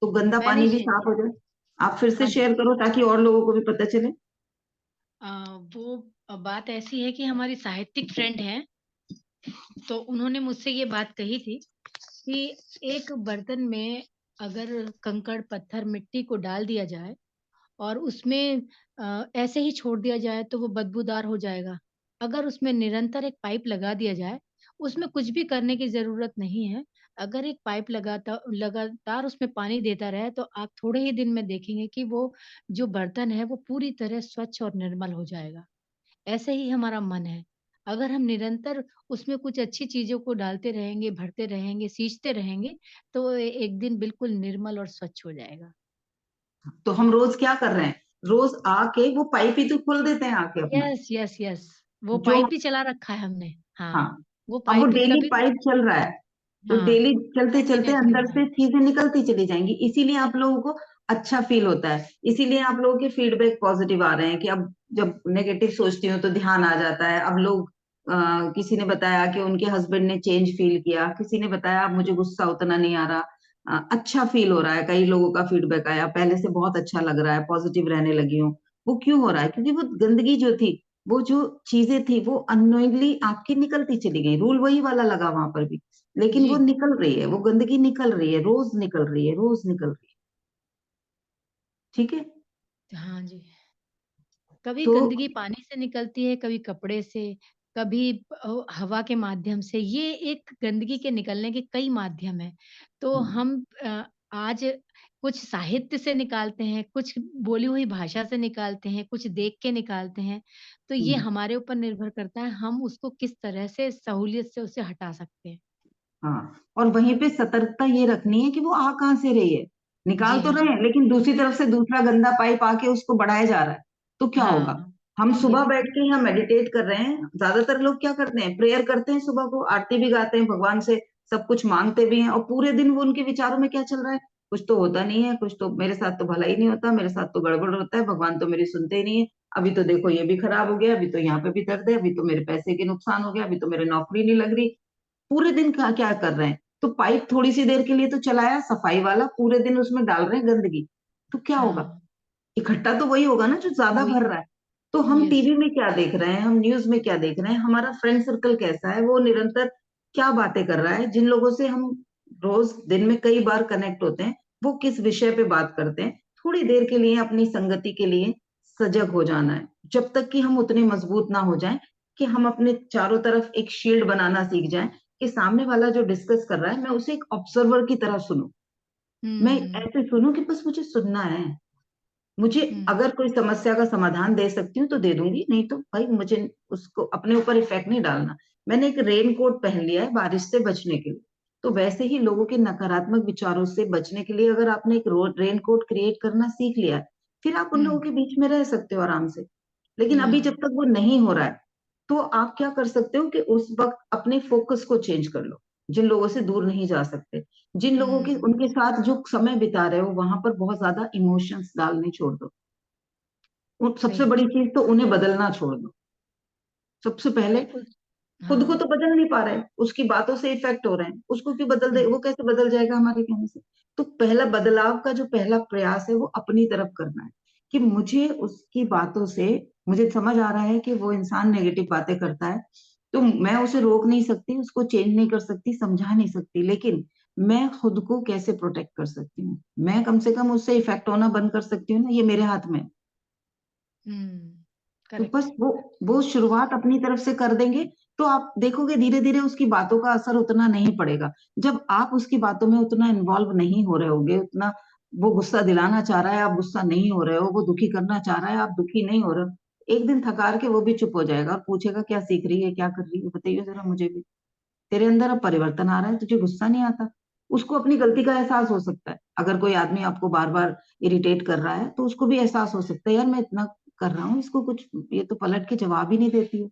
तो गंदा मैंने पानी भी शेयर साफ हो किया। जाए। आप फिर से हाँ जी। शेयर करो ताकि और लोगों को भी पता चले। वो बात ऐसी है कि हमारी साहित्यिक फ्रेंड है, तो उन्होंने मुझसे ये बात कही थी कि एक बर्तन में अगर कंकड़ पत्थर मिट्टी को डाल दिया जाए और उसमें ऐसे ही छोड़ दिया जाए तो वो बदबूदार हो जाएगा। अगर उसमें निरंतर एक पाइप लगा दिया जाए, उसमें कुछ भी करने की जरूरत नहीं है। अगर एक पाइप लगातार लगातार उसमें पानी देता रहे तो आप थोड़े ही दिन में देखेंगे कि वो जो बर्तन है वो पूरी तरह स्वच्छ और निर्मल हो जाएगा। ऐसे ही हमारा मन है। अगर हम निरंतर उसमें कुछ अच्छी चीजों को डालते रहेंगे, भरते रहेंगे, सींचते रहेंगे, तो वो एक दिन बिल्कुल निर्मल और स्वच्छ हो जाएगा। तो हम रोज क्या कर रहे हैं, रोज आके वो पाइप ही तो खोल देते हैं आके अपना, यस यस यस, वो जो पाइप भी चला रखा है हमने। हाँ, हाँ, वो अब वो पाइप भी डेली कभी पाइप चल रहा है, तो हाँ डेली चलते चलते कंटिन्यूअसली अंदर हो रहा से है। चीजें निकलती चली जाएंगी, इसीलिए आप लोगों को अच्छा फील होता है, इसीलिए आप लोगों के फीडबैक पॉजिटिव आ रहे हैं। कि अब जब नेगेटिव सोचती हूँ तो ध्यान आ जाता है। अब लोग किसी ने बताया कि उनके हस्बैंड ने चेंज फील किया, किसी ने बताया अब मुझे गुस्सा उतना नहीं आ रहा, अच्छा फील हो रहा है। कई लोगों का फीडबैक आया, पहले से बहुत अच्छा लग रहा है, पॉजिटिव रहने लगी हूँ। वो क्यों हो रहा है? क्योंकि वो गंदगी जो थी, वो जो चीजें थी, वो अननोइंगली आपकी निकलती चली गई। रूल वही वाला लगा वहां पर भी, लेकिन वो जी निकल रही है, वो गंदगी निकल रही है, रोज निकल रही है, रोज निकल रही है। ठीक है। हाँ जी। कभी तो गंदगी पानी से निकलती है, कभी कपड़े से, कभी हवा के माध्यम से। ये एक गंदगी के निकलने के कई माध्यम है। तो हम आज कुछ साहित्य से निकालते हैं, कुछ बोली हुई भाषा से निकालते हैं, कुछ देख के निकालते हैं। तो ये हम्म, हमारे ऊपर निर्भर करता है, हम उसको किस तरह से सहूलियत से उसे हटा सकते हैं। हाँ, और वहीं पे सतर्कता ये रखनी है कि वो आ कहाँ से रही है। निकाल जी तो हाँ। रहे हैं, लेकिन दूसरी तरफ से दूसरा गंदा पाइप आके उसको बढ़ाया जा रहा है, तो क्या होगा? हाँ, हम ये सुबह भी बैठ के यहाँ मेडिटेट कर रहे हैं, ज्यादातर लोग क्या करते हैं, प्रेयर करते हैं, सुबह को आरती भी गाते हैं, भगवान से सब कुछ मांगते भी हैं, और पूरे दिन वो उनके विचारों में क्या चल रहा है, कुछ तो होता नहीं है, कुछ तो मेरे साथ तो भला ही नहीं होता, मेरे साथ तो गड़बड़ होता है, भगवान तो मेरी सुनते ही नहीं है। अभी तो देखो ये भी खराब हो गया, अभी तो यहाँ पे भी दर्द है, अभी तो मेरे पैसे के नुकसान हो गया, अभी तो मेरे नौकरी नहीं लग रही। पूरे दिन क्या क्या कर रहे हैं? तो पाइप थोड़ी सी देर के लिए तो चलाया सफाई वाला, पूरे दिन उसमें डाल रहे हैं गंदगी, तो क्या होगा? हाँ, इकट्ठा तो वही होगा ना जो ज्यादा वही भर रहा है। तो हम यस। टीवी में क्या देख रहे हैं, हम न्यूज में क्या देख रहे हैं, हमारा फ्रेंड सर्कल कैसा है, वो निरंतर क्या बातें कर रहा है, जिन लोगों से हम रोज दिन में कई बार कनेक्ट होते हैं, वो किस विषय पे बात करते हैं। थोड़ी देर के लिए अपनी संगति के लिए सजग हो जाना है, जब तक कि हम उतने मजबूत ना हो जाएं कि हम अपने चारों तरफ एक शील्ड बनाना सीख जाएं, कि सामने वाला जो डिस्कस कर रहा है मैं उसे एक ऑब्जर्वर की तरह सुनूं। मैं हम्म ऐसे सुनूं कि बस मुझे सुनना है, मुझे हम्म अगर कोई समस्या का समाधान दे सकती हूँ तो दे दूंगी, नहीं तो भाई मुझे उसको अपने ऊपर इफेक्ट नहीं डालना। मैंने एक रेन कोट पहन लिया है बारिश से बचने के लिए, तो वैसे ही लोगों के नकारात्मक विचारों से बचने के लिए अगर आपने एक रेन कोट क्रिएट करना सीख लिया है, फिर आप उन लोगों हम्म। के बीच में रह सकते हो आराम से। लेकिन अभी जब हाँ तक वो नहीं हो रहा है, तो आप क्या कर सकते हो कि उस वक्त अपने फोकस को चेंज कर लो। जिन लोगों से दूर नहीं जा सकते, जिन लोगों के उनके साथ जो समय बिता रहे हो वहां पर बहुत ज्यादा इमोशंस डालने छोड़ दो। सबसे सही बड़ी चीज तो उन्हें बदलना छोड़ दो। सबसे पहले बिल्कुल। खुद को हाँ। तो बदल नहीं पा रहे हैं, उसकी बातों से इफेक्ट हो रहे हैं, उसको क्यों बदल दे, वो कैसे बदल जाएगा हमारे कहने से। तो पहला बदलाव का जो पहला प्रयास है वो अपनी तरफ करना है, कि मुझे उसकी बातों से, मुझे समझ आ रहा है कि वो इंसान नेगेटिव बातें करता है, तो मैं उसे रोक नहीं सकती, उसको चेंज नहीं कर सकती, समझा नहीं सकती, लेकिन मैं खुद को कैसे प्रोटेक्ट कर सकती हूँ, मैं कम से कम उससे इफेक्ट होना बंद कर सकती हूँ ना, ये मेरे हाथ में है। तो करेक्ट। बस वो शुरुआत अपनी तरफ से कर देंगे, तो आप देखोगे धीरे धीरे उसकी बातों का असर उतना नहीं पड़ेगा। जब आप उसकी बातों में उतना इन्वॉल्व नहीं हो रहे होगे, उतना वो गुस्सा दिलाना चाह रहा है, आप गुस्सा नहीं हो रहे हो, वो दुखी करना चाह रहा है, आप दुखी नहीं हो रहे हो, एक दिन थकार के वो भी चुप हो जाएगा और पूछेगा क्या सीख रही है, क्या कर रही है, बताइए जरा मुझे भी। तेरे अंदर अब परिवर्तन आ रहा है, तुझे गुस्सा नहीं आता। उसको अपनी गलती का एहसास हो सकता है। अगर कोई आदमी आपको बार बार इरिटेट कर रहा है तो उसको भी एहसास हो सकता है, यार मैं इतना कर रहा हूँ, इसको कुछ, ये तो पलट के जवाब ही नहीं देती है।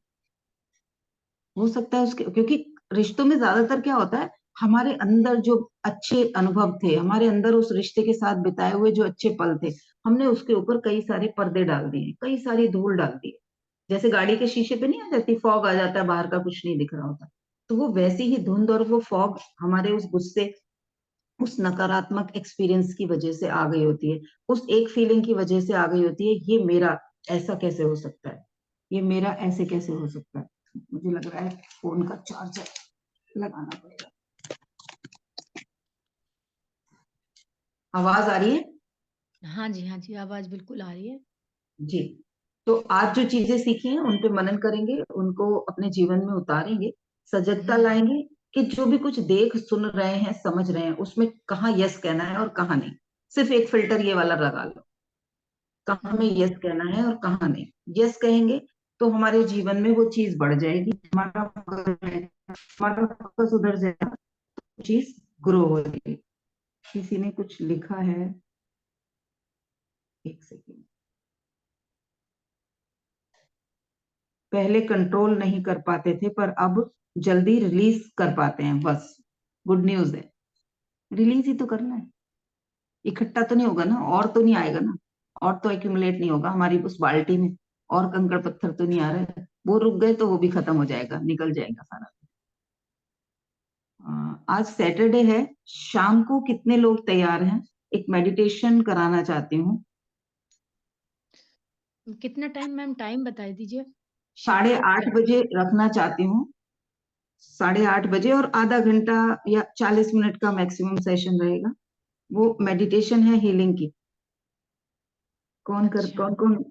हो सकता है उसके, क्योंकि रिश्तों में ज्यादातर क्या होता है, हमारे अंदर जो अच्छे अनुभव थे, हमारे अंदर उस रिश्ते के साथ बिताए हुए जो अच्छे पल थे, हमने उसके ऊपर कई सारे पर्दे डाल दिए, कई सारी धूल डाल दी। जैसे गाड़ी के शीशे पे नहीं आ जाती, फॉग आ जाता है, बाहर का कुछ नहीं दिख रहा होता, तो वो वैसी ही धुंध और वो फॉग हमारे उस गुस्से, उस नकारात्मक एक्सपीरियंस की वजह से आ गई होती है, उस एक फीलिंग की वजह से आ गई होती है, ये मेरा ऐसा कैसे हो सकता है, ये मेरा ऐसे कैसे हो सकता है। मुझे लग रहा है फोन का चार्जर लगाना पड़ेगा। आवाज आ रही है? हाँ जी, हाँ जी, आवाज बिल्कुल आ रही है। जी। तो आज जो चीजें सीखी हैं उन पे मनन करेंगे, उनको अपने जीवन में उतारेंगे, सजगता लाएंगे, कि जो भी कुछ देख सुन रहे हैं, समझ रहे हैं, उसमें कहाँ यस कहना है और कहाँ नहीं। सिर्फ एक फिल्टर ये वाला लगा लो, कहाँ में यस कहना है और कहाँ नहीं। यस कहेंगे तो हमारे जीवन में वो चीज बढ़ जाएगी, हमारा फोकस उधर जाएगा, चीज ग्रो होगी। किसी ने कुछ लिखा है, एक सेकेंड। पहले कंट्रोल नहीं कर पाते थे पर अब जल्दी रिलीज कर पाते हैं, बस गुड न्यूज है। रिलीज ही तो करना है, इकट्ठा तो नहीं होगा ना, और तो नहीं आएगा ना, और तो एक्यूमुलेट नहीं होगा हमारी उस बाल्टी में, और कंकड़ पत्थर तो नहीं आ रहे हैं, वो रुक गए तो वो भी खत्म हो जाएगा, निकल जाएगा सारा। आज सैटरडे है, शाम को कितने लोग तैयार हैं? एक मेडिटेशन कराना चाहती हूँ। कितना टाइम मैम, टाइम बता दीजिए। शाम को 8:30 बजे रखना चाहती हूँ, 8:30 बजे, और आधा घंटा या 40 मिनट का मैक्सिमम सेशन रहेगा। वो मेडिटेशन है हीलिंग की। कौन अच्छा। कौन